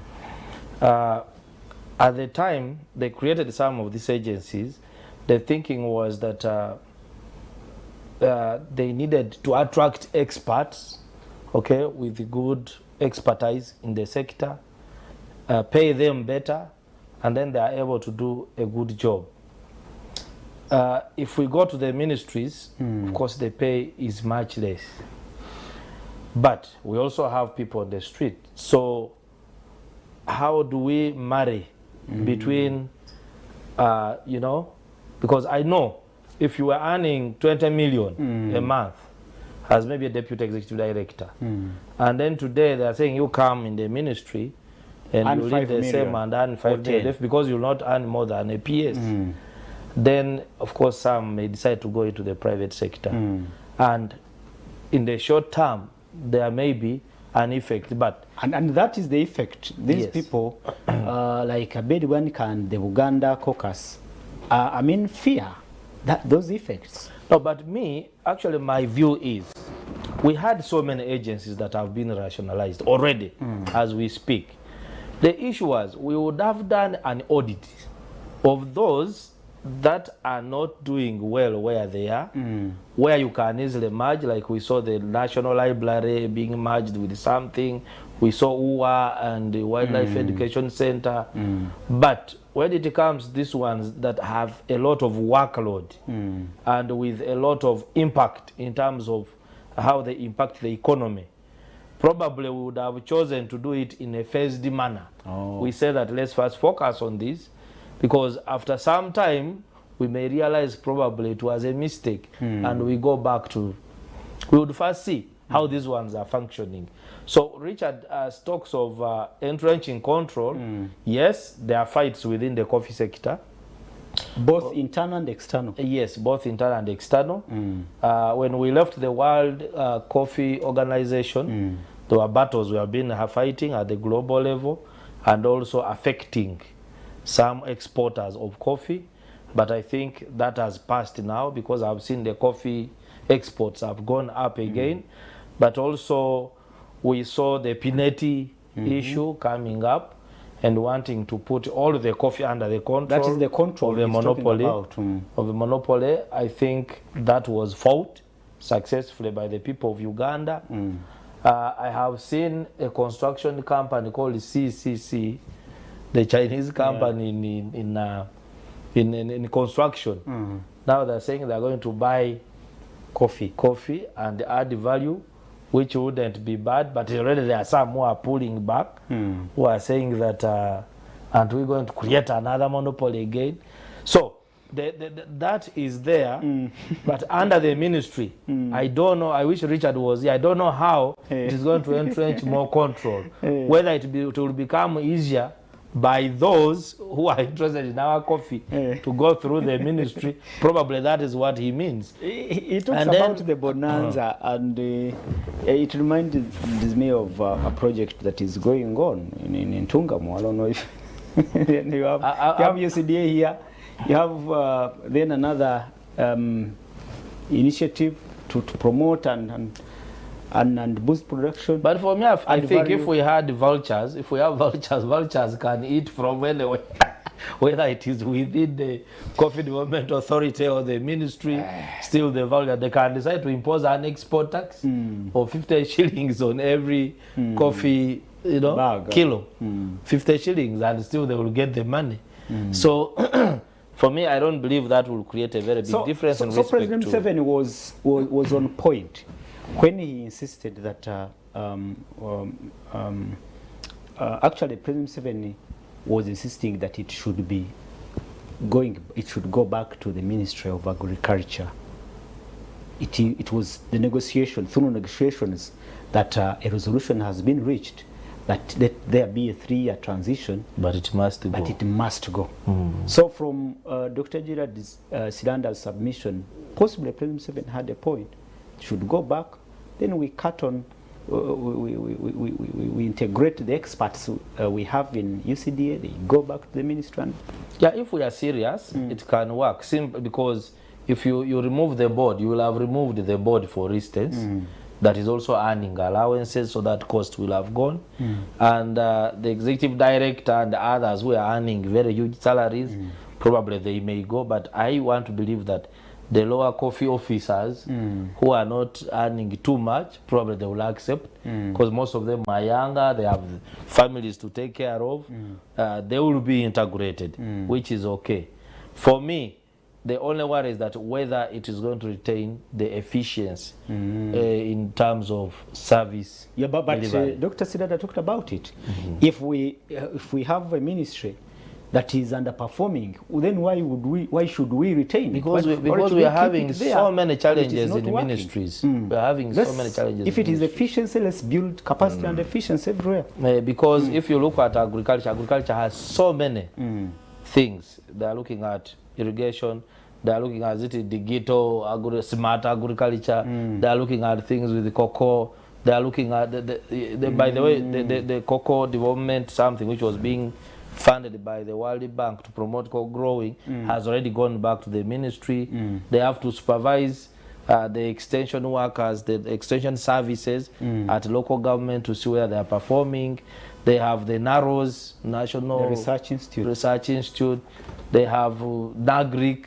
[SPEAKER 2] At the time they created some of these agencies, the thinking was that they needed to attract experts, okay, with good expertise in the sector, pay them better, and then they are able to do a good job. If we go to the ministries, of course the pay is much less. But we also have people on the street. So how do we marry between, you know, because I know if you are earning 20 million a month as maybe a deputy executive director, and then today they are saying you come in the ministry and you leave the same and earn 5 million, because you will not earn more than a PS, then of course some may decide to go into the private sector. And in the short term, there may be an effect, but
[SPEAKER 1] and that is the effect. These people, like Bedouin and the Uganda caucus, I mean, fear those effects.
[SPEAKER 2] No, but me, actually, my view is we had so many agencies that have been rationalized already as we speak. The issue was we would have done an audit of those that are not doing well where they are, where you can easily merge, like we saw the National Library being merged with something, we saw UWA and the Wildlife Education Center, but when it comes these ones that have a lot of workload and with a lot of impact in terms of how they impact the economy, probably we would have chosen to do it in a phased manner. We said that let's first focus on this, because after some time we may realize probably it was a mistake and we go back to, we would first see how these ones are functioning. So Richard talks of entrenching control. Yes, there are fights within the coffee sector.
[SPEAKER 1] Both internal and external?
[SPEAKER 2] Yes, both internal and external. When we left the World Coffee Organization, there were battles we have been fighting at the global level and also affecting some exporters of coffee. But I think that has passed now, because I've seen the coffee exports have gone up again. But also we saw the Pineti issue coming up and wanting to put all the coffee under the control.
[SPEAKER 1] That is the control
[SPEAKER 2] of the monopoly. Of the monopoly. I think that was fought successfully by the people of Uganda. I have seen a construction company called CCC, the Chinese company in construction. Now they're saying they're going to buy coffee and add value, which wouldn't be bad, but already there are some who are pulling back, who are saying that aren't we going to create another monopoly again? So that is there, but under the ministry, I don't know, I wish Richard was here, I don't know how it is going to entrench more control, whether it will become easier by those who are interested in our coffee to go through the ministry. Probably that is what he means.
[SPEAKER 1] He talks about the bonanza, and it reminded me of a project that is going on in Tungamo. I don't know if you have UCDA here. You have then another initiative to promote and boost production.
[SPEAKER 2] But for me, I think if we had vultures, if we have vultures can eat from anywhere, whether it is within the Coffee Development Authority or the ministry, still the vulture, they can decide to impose an export tax of 50 shillings on every coffee bag, kilo, 50 shillings, and still they will get the money. So for me, I don't believe that will create a very big difference in respect to...
[SPEAKER 1] So President Museveni was on point when he insisted that actually President Museveni was insisting that it should go back to the Ministry of Agriculture. It was the negotiation, through negotiations, that a resolution has been reached that there be a 3-year transition.
[SPEAKER 2] But it must go.
[SPEAKER 1] But it must go. So from Dr. Gerard Silanda's submission, possibly President Museveni had a point. Should go back, then we cut on, we integrate the experts we have in UCDA, they go back to the ministry.
[SPEAKER 2] Yeah, if we are serious, it can work. Simply because if you remove the board, you will have removed the board, for instance, that is also earning allowances, so that cost will have gone. And the executive director and others who are earning very huge salaries, probably they may go, but I want to believe that the lower coffee officers who are not earning too much, probably they will accept, because most of them are younger, they have families to take care of, they will be integrated, which is okay. For me, the only worry is that whether it is going to retain the efficiency in terms of service.
[SPEAKER 1] Yeah, but Dr. Sidada talked about it. If we have a ministry that is underperforming, then why should we retain it?
[SPEAKER 2] Because we are having so many challenges in the ministries. We are having so many challenges.
[SPEAKER 1] If it is efficiency, let's build capacity and efficiency everywhere.
[SPEAKER 2] Because if you look at agriculture has so many things. They are looking at irrigation, they are looking at digital, smart agriculture, they are looking at things with the cocoa, they are looking at, by the way, the cocoa development, something which was being funded by the World Bank to promote co-growing, has already gone back to the ministry. They have to supervise the extension workers, the extension services at local government to see where they are performing. They have the NAROS, National
[SPEAKER 1] Research
[SPEAKER 2] Institute. They have NAGRIC,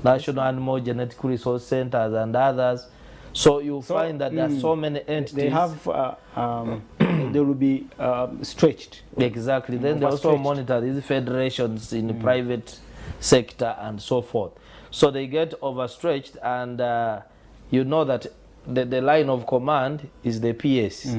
[SPEAKER 2] National Animal Genetic Resource Centers, and others. So you find that there are so many entities.
[SPEAKER 1] They have, they will be stretched.
[SPEAKER 2] Exactly. Then they also monitor these federations in the private sector and so forth. So they get overstretched, and you know that the line of command is the PS.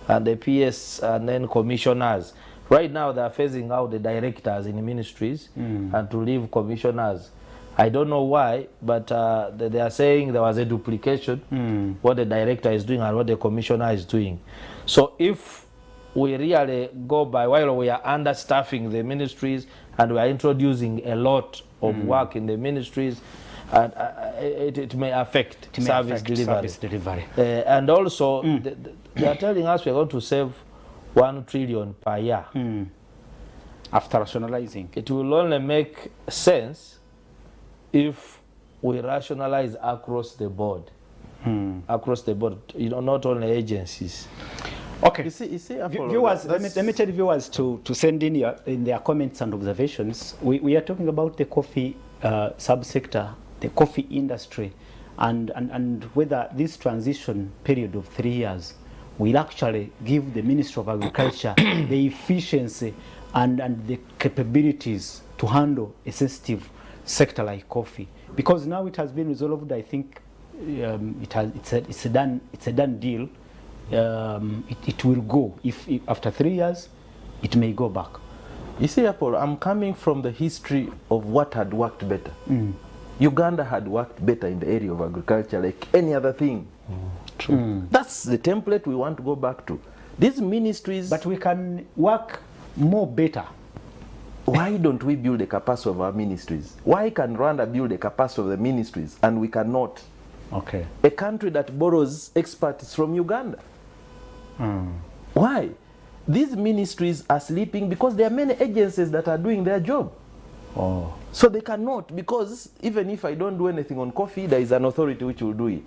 [SPEAKER 2] And the PS and then commissioners. Right now they are phasing out the directors in the ministries and to leave commissioners. I don't know why, but they are saying there was a duplication, what the director is doing and what the commissioner is doing. So if we really go by, while we are understaffing the ministries and we are introducing a lot of work in the ministries, and it may affect service delivery. And also, they are telling us we are going to save 1 trillion per year.
[SPEAKER 1] After rationalizing.
[SPEAKER 2] It will only make sense if we rationalize across the board. Across the board, you know, not only agencies.
[SPEAKER 1] Okay.
[SPEAKER 3] You see,
[SPEAKER 1] viewers, let me tell viewers to send in their comments and observations. We are talking about the coffee subsector, the coffee industry, and whether this transition period of 3 years will actually give the Ministry of Agriculture the efficiency and the capabilities to handle a sensitive sector like coffee. Because now it has been resolved. I think it's a done deal. It will go. If after 3 years, it may go back.
[SPEAKER 3] You see, Apollo, I'm coming from the history of what had worked better. Uganda had worked better in the area of agriculture like any other thing. True. That's the template we want to go back to. These ministries...
[SPEAKER 1] But we can work more better.
[SPEAKER 3] Why don't we build the capacity of our ministries? Why can Rwanda build the capacity of the ministries and we cannot?
[SPEAKER 1] Okay.
[SPEAKER 3] A country that borrows experts from Uganda. Why? These ministries are sleeping because there are many agencies that are doing their job. So they cannot, because even if I don't do anything on coffee, there is an authority which will do it.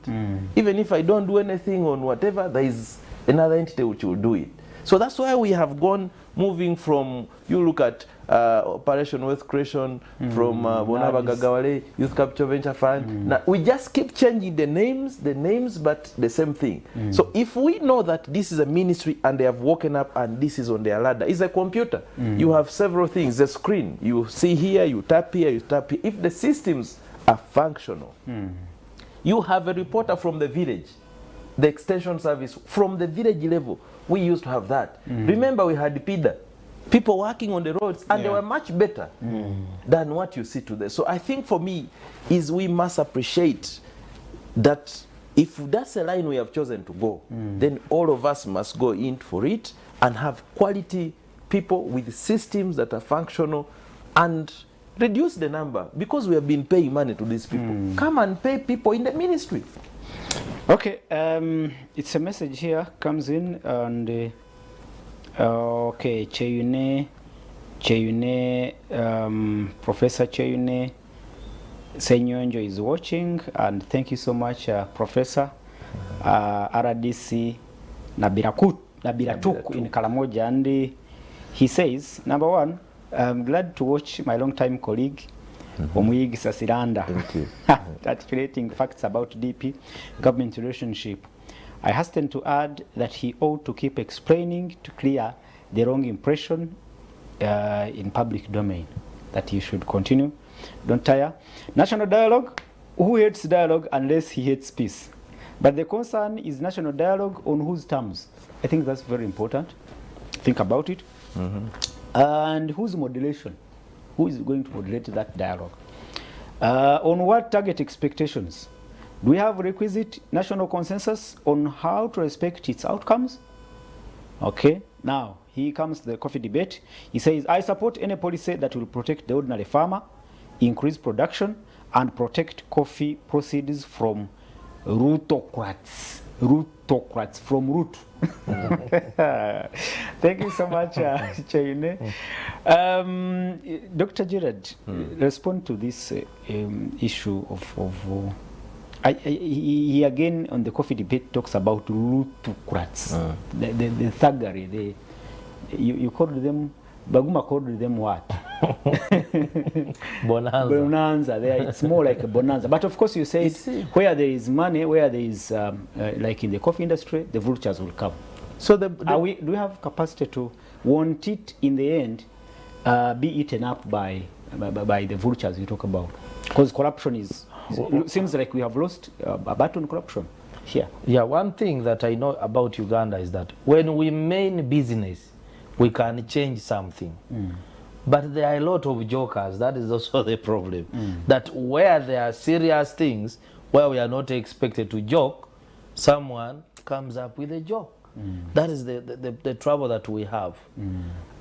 [SPEAKER 3] Even if I don't do anything on whatever, there is another entity which will do it. So that's why we have gone moving from, you look at Operation Wealth Creation, from Bonaba Gagawale, Youth Capital Venture Fund. Now, we just keep changing the names, but the same thing. So if we know that this is a ministry and they have woken up and this is on their ladder, it's a computer. You have several things, the screen. You see here, you tap here, you tap here. If the systems are functional, you have a reporter from the village, the extension service from the village level. We used to have that. Remember, we had PIDA, people working on the roads, and they were much better than what you see today. So I think for me is we must appreciate that if that's a line we have chosen to go, then all of us must go in for it and have quality people with systems that are functional and reduce the number, because we have been paying money to these people. Come and pay people in the ministry.
[SPEAKER 1] Okay, it's a message here comes in, and okay, Cheyune, Professor Cheyune Senyonjo is watching, and thank you so much, Professor. RDC Nabiratuk in Kalamoja, and he says, number one, I'm glad to watch my long-time colleague Omuyigi Sasiranda articulating facts about DP government relationship. I hasten to add that he ought to keep explaining to clear the wrong impression in public domain, that he should continue. Don't tire. National dialogue, who hates dialogue unless he hates peace? But the concern is national dialogue on whose terms? I think that's very important. Think about it. And whose modulation? Who is going to moderate that dialogue? On what target expectations? Do we have requisite national consensus on how to respect its outcomes? Okay, now here comes the coffee debate. He says, I support any policy that will protect the ordinary farmer, increase production, and protect coffee proceeds from rootocrats. Rootocrats, from root. Thank you so much, Cheyune. Dr. Gerard, respond to this issue of he again on the coffee debate talks about rootocrats, the thuggery, you called them, Baguma called them what?
[SPEAKER 2] Bonanza.
[SPEAKER 1] Bonanza. It's more like a bonanza. But of course, you say where there is money, where there is like in the coffee industry, the vultures will come.
[SPEAKER 3] So
[SPEAKER 1] do we have capacity to want it in the end be eaten up by the vultures you talk about? Because corruption seems like we have lost a battle on corruption here.
[SPEAKER 2] Yeah, one thing that I know about Uganda is that when we mean business, we can change something. But there are a lot of jokers. That is also the problem. That where there are serious things, where we are not expected to joke, someone comes up with a joke. That is the trouble that we have.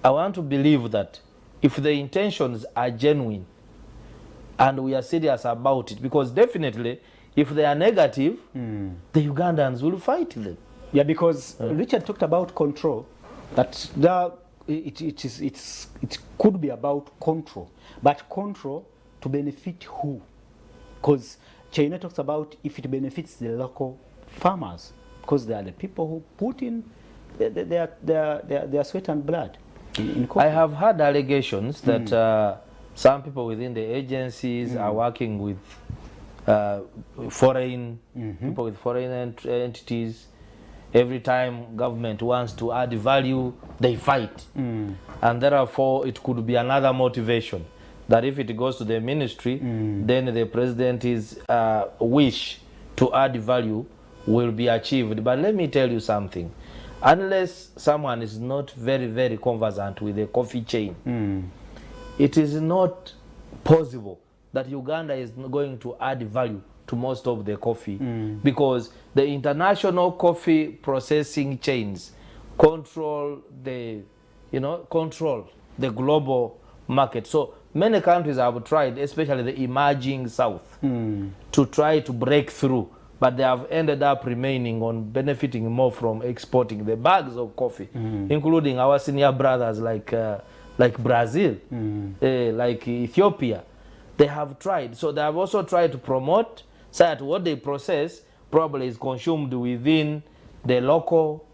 [SPEAKER 2] I want to believe that if the intentions are genuine and we are serious about it, because definitely if they are negative, the Ugandans will fight them.
[SPEAKER 1] Yeah, because Richard talked about control, that it could be about control, but control to benefit who? Because China talks about if it benefits the local farmers, because they are the people who put in their sweat and blood in coffee.
[SPEAKER 2] I have heard allegations that some people within the agencies are working with foreign people with foreign entities. Every time government wants to add value, they fight. And therefore, it could be another motivation that if it goes to the ministry, then the president's wish to add value will be achieved. But let me tell you something. Unless someone is not very, very conversant with the coffee chain, it is not possible that Uganda is going to add value to most of the coffee, because the international coffee processing chains control the global market. So many countries have tried, especially the emerging south, to try to break through, but they have ended up remaining on benefiting more from exporting the bags of coffee, including our senior brothers like Brazil, like Ethiopia. They have tried. So they have also tried to promote so that what they process probably is consumed within the local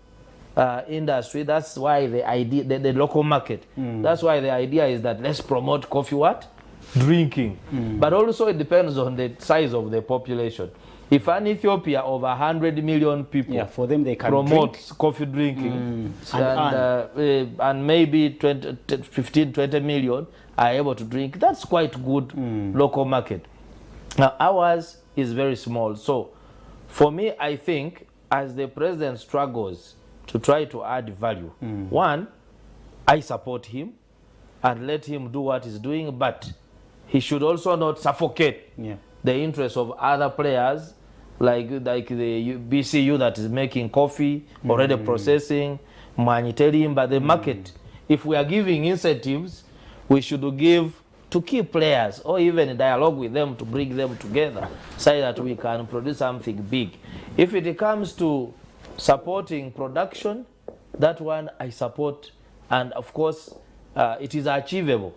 [SPEAKER 2] industry. That's why the idea, the local market. That's why the idea is that let's promote coffee what? Drinking. But also it depends on the size of the population. If an Ethiopia of 100 million people,
[SPEAKER 1] for them they can
[SPEAKER 2] promote
[SPEAKER 1] drink
[SPEAKER 2] coffee drinking, and maybe 15, 20 million are able to drink, that's quite good local market. Now ours is very small. So for me, I think as the president struggles to try to add value, one, I support him and let him do what he's doing, but he should also not suffocate the interests of other players like the BCU that is making coffee, already processing, humanitarian, but the market. If we are giving incentives, we should give to key players or even dialogue with them to bring them together so that we can produce something big. If it comes to supporting production, that one I support, and of course it is achievable.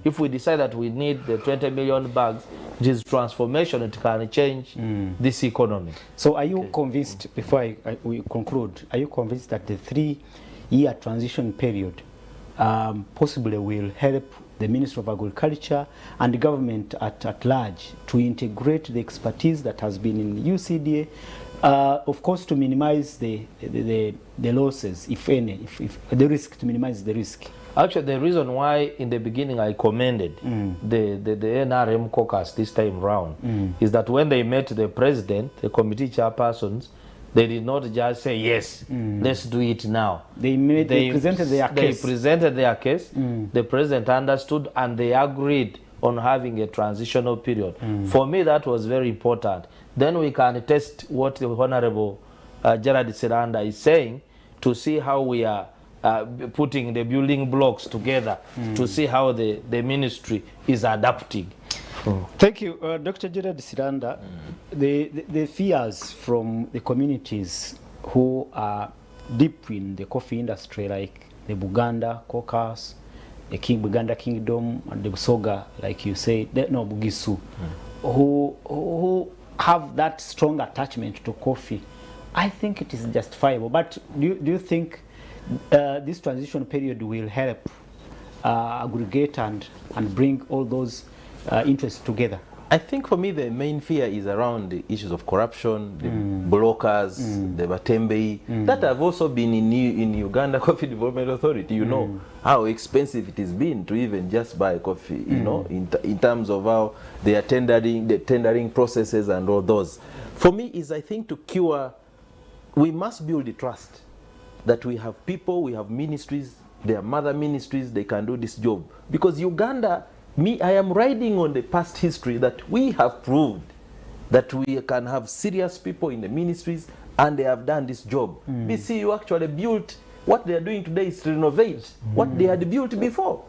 [SPEAKER 2] If we decide that we need the 20 million bags, it is transformation, it can change this economy.
[SPEAKER 1] So are you convinced, before we conclude, are you convinced that the 3-year transition period possibly will help the Ministry of Agriculture and the government at large to integrate the expertise that has been in UCDA, of course to minimize the losses, if any, if the risk, to minimize the risk?
[SPEAKER 2] Actually, the reason why in the beginning I commended the NRM caucus this time round is that when they met the president, the committee chairpersons, they did not just say, yes, let's do it now. They presented their case. They presented their case. The president understood and they agreed on having a transitional period. For me, that was very important. Then we can test what the Honorable Gerard Siranda is saying to see how we are putting the building blocks together to see how the ministry is adapting.
[SPEAKER 1] Thank you, Dr. Gerard Siranda. The fears from the communities who are deep in the coffee industry, like the Buganda caucus, the Buganda Kingdom, and the Busoga, like you say, Bugisu, who have that strong attachment to coffee, I think it is justifiable. But do you think this transition period will help aggregate and bring all those interests together?
[SPEAKER 3] I think for me the main fear is around the issues of corruption, the brokers, the Batembei, that have also been in Uganda Coffee Development Authority. You know how expensive it has been to even just buy coffee, you know, in terms of how they are the tendering processes and all those. For me is, I think, to cure, we must build the trust that we have people, we have ministries, they are mother ministries, they can do this job. Because Uganda, I am riding on the past history that we have proved that we can have serious people in the ministries and they have done this job. BCU actually built, what they are doing today is to renovate what they had built before.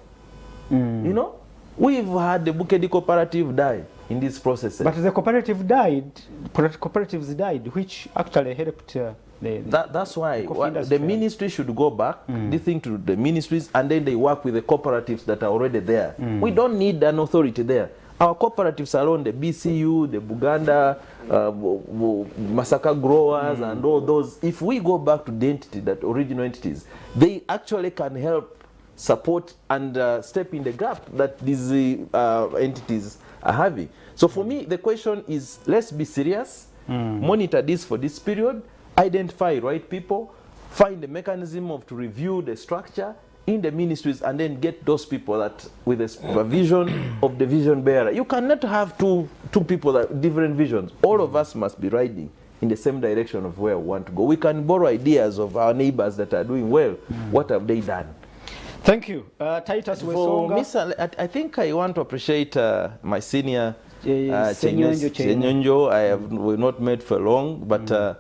[SPEAKER 3] You know, we've had the Bukedi cooperative die in this process.
[SPEAKER 1] But the cooperative died, cooperatives died, which actually helped
[SPEAKER 3] that's why the ministry should go back, this thing to the ministries, and then they work with the cooperatives that are already there. We don't need an authority there. Our cooperatives alone, the BCU, the Buganda, Masaka growers, and all those, if we go back to the entity, that original entities, they actually can help support and step in the gap that these entities are having. So for me, the question is, let's be serious, monitor this for this period, identify right people, find the mechanism to review the structure in the ministries, and then get those people that with the supervision of the vision bearer. You cannot have two people that different visions. All of us must be riding in the same direction of where we want to go. We can borrow ideas of our neighbors that are doing well. What have they done?
[SPEAKER 1] Thank you. Titus Wesonga.
[SPEAKER 3] I think I want to appreciate my senior Chenyonjo. We've not met for long, but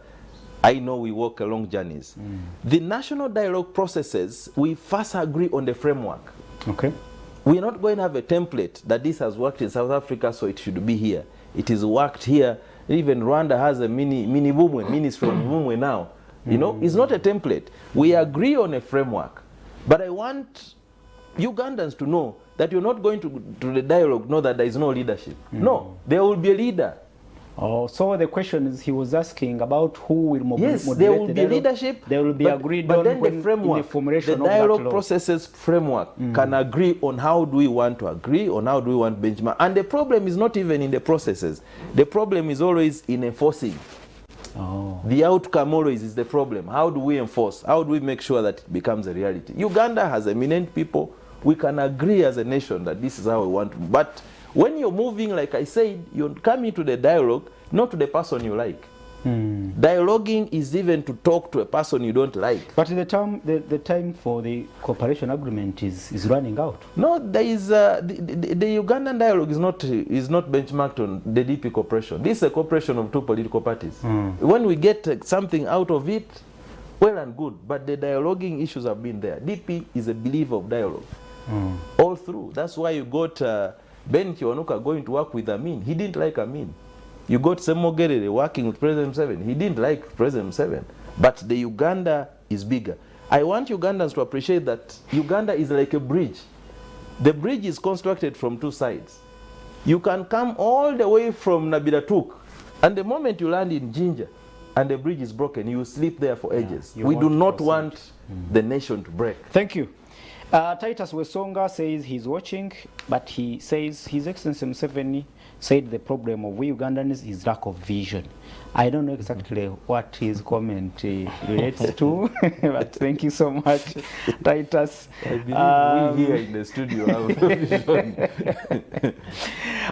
[SPEAKER 3] I know we walk along journeys. The national dialogue processes, we first agree on the framework.
[SPEAKER 1] Okay.
[SPEAKER 3] We're not going to have a template that this has worked in South Africa, so it should be here. It is worked here. Even Rwanda has a mini Bumwe, ministry of Bumwe now. You know, it's not a template. We agree on a framework. But I want Ugandans to know that you're not going to the dialogue, know that there is no leadership. No, there will be a leader.
[SPEAKER 1] Oh, so the question is, he was asking about who will
[SPEAKER 3] moderate there will be leadership.
[SPEAKER 1] There will be agreed
[SPEAKER 3] but
[SPEAKER 1] on
[SPEAKER 3] then the framework,
[SPEAKER 1] in the formulation
[SPEAKER 3] the
[SPEAKER 1] of
[SPEAKER 3] dialogue
[SPEAKER 1] that
[SPEAKER 3] processes framework can agree on how do we want to agree, on how do we want benchmark. And the problem is not even in the processes. The problem is always in enforcing.
[SPEAKER 1] Oh.
[SPEAKER 3] The outcome always is the problem. How do we enforce? How do we make sure that it becomes a reality? Uganda has eminent people. We can agree as a nation that this is how we want to. But when you're moving, like I said, you're coming to the dialogue, not to the person you like. Dialoguing is even to talk to a person you don't like.
[SPEAKER 1] But the time for the cooperation agreement is running out.
[SPEAKER 3] No, there is the Ugandan dialogue is not benchmarked on the DP cooperation. This is a cooperation of two political parties. When we get something out of it, well and good. But the dialoguing issues have been there. DP is a believer of dialogue all through. That's why you got Ben Kiwanuka going to work with Amin. He didn't like Amin. You got Semo Gerere working with President Museveni. He didn't like President Museveni. But the Uganda is bigger. I want Ugandans to appreciate that Uganda is like a bridge. The bridge is constructed from two sides. You can come all the way from Nabiratuk, and the moment you land in Jinja and the bridge is broken, you sleep there for ages. We do not want the nation to break.
[SPEAKER 1] Thank you. Titus Wesonga says he's watching, but he says His Excellency Museveni said the problem of we Ugandans is lack of vision. I don't know exactly what his comment relates to, but thank you so much, Titus.
[SPEAKER 3] I believe we here in the studio have vision.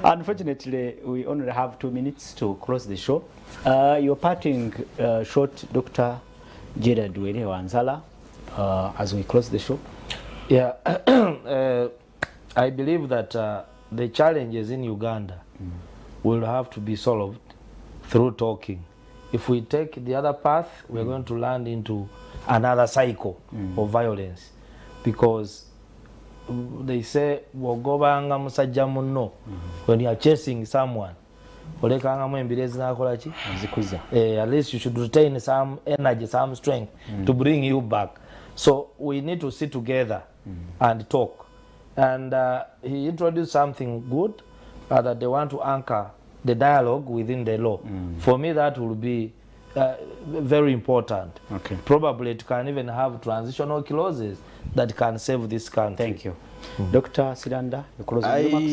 [SPEAKER 1] Unfortunately, we only have 2 minutes to close the show. Your parting shot, Dr. Jeda Duere Wanzala, as we close the show.
[SPEAKER 2] Yeah, I believe that the challenges in Uganda will have to be solved through talking. If we take the other path, we're going to land into another cycle of violence, because they say wogobanga musajja munno when you are chasing someone olekanga mu embirezi nakola ki zikuza at least you should retain some energy, some strength to bring you back. So we need to sit together and talk. And he introduced something good, that they want to anchor the dialogue within the law. For me, that will be very important.
[SPEAKER 1] Okay.
[SPEAKER 2] Probably it can even have transitional clauses that can save this country.
[SPEAKER 1] Thank you. Dr. Sidanda, your closing remarks?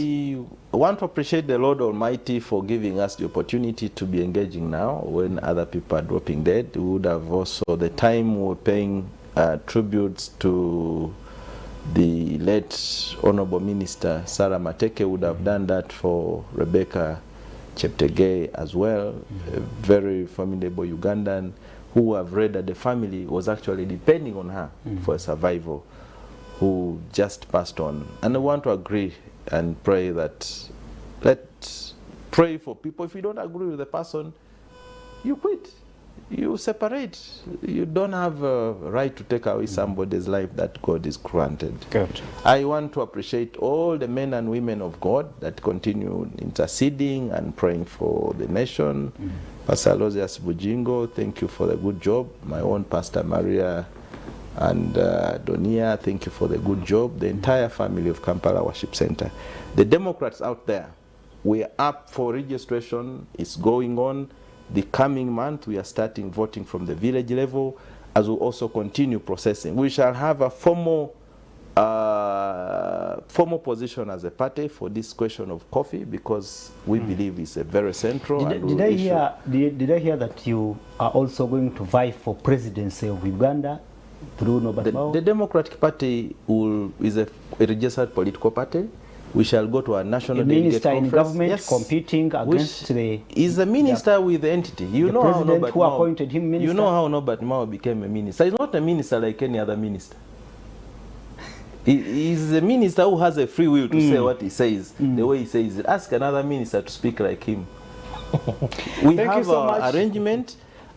[SPEAKER 3] I want to appreciate the Lord Almighty for giving us the opportunity to be engaging now when other people are dropping dead. We would have also, the time we were paying tributes to the late Honorable Minister Sarah Mateke, would have done that for Rebecca Cheptegei as well, a very formidable Ugandan who have read that the family was actually depending on her for survival, who just passed on. And I want to agree and pray that, let's pray for people. If you don't agree with the person, you quit, you separate. You don't have a right to take away somebody's life that God is granted.
[SPEAKER 1] Good.
[SPEAKER 3] I want to appreciate all the men and women of God that continue interceding and praying for the nation. Pastor Aloysius Bujingo, thank you for the good job. My own Pastor Maria and Donia, thank you for the good job. The entire family of Kampala Worship Center. The Democrats out there, we are up for registration. It's going on. The coming month, we are starting voting from the village level, as we also continue processing. We shall have a formal position as a party for this question of coffee, because we believe it's a very central.
[SPEAKER 1] Did I hear that you are also going to vie for presidency of Uganda through Norbert Mao?
[SPEAKER 3] The Democratic Party is a registered political party. We shall go to a national delegate conference.
[SPEAKER 1] In government competing against
[SPEAKER 3] is a minister with the entity. You know how Norbert
[SPEAKER 1] who appointed him minister.
[SPEAKER 3] You know how Norbert Mao became a minister. He's not a minister like any other minister. He's a minister who has a free will to say what he says, the way he says it. Ask another minister to speak like him. We have an arrangement,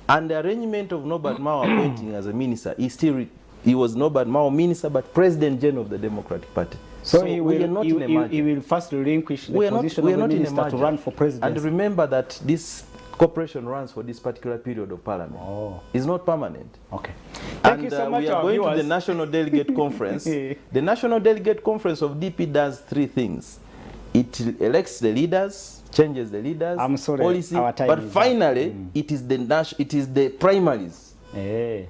[SPEAKER 3] and the arrangement of Norbert Mao appointing as a minister, he was Norbert Mao minister, but president general of the Democratic Party.
[SPEAKER 1] So he will first relinquish the position of the minister to run for president.
[SPEAKER 3] And remember that this corporation runs for this particular period of parliament. Oh. It's not permanent.
[SPEAKER 1] Okay. Thank you so much.
[SPEAKER 3] We are going to the National Delegate Conference. The National Delegate Conference of DP does three things. It elects the leaders, changes the leaders, policy, but finally it is the primaries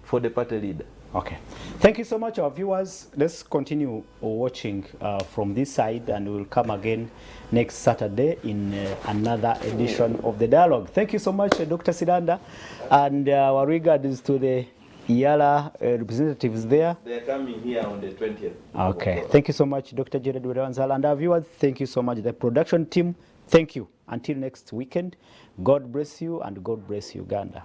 [SPEAKER 3] for the party leader.
[SPEAKER 1] Okay. Thank you so much, our viewers. Let's continue watching from this side, and we'll come again next Saturday in another edition of The Dialogue. Thank you so much, Dr. Sidanda, and our regards to the IALA representatives there.
[SPEAKER 3] They're coming here on the 20th.
[SPEAKER 1] Okay. Thank you so much, Dr. Jared Werewanzala, and our viewers, thank you so much. The production team, thank you. Until next weekend, God bless you, and God bless Uganda.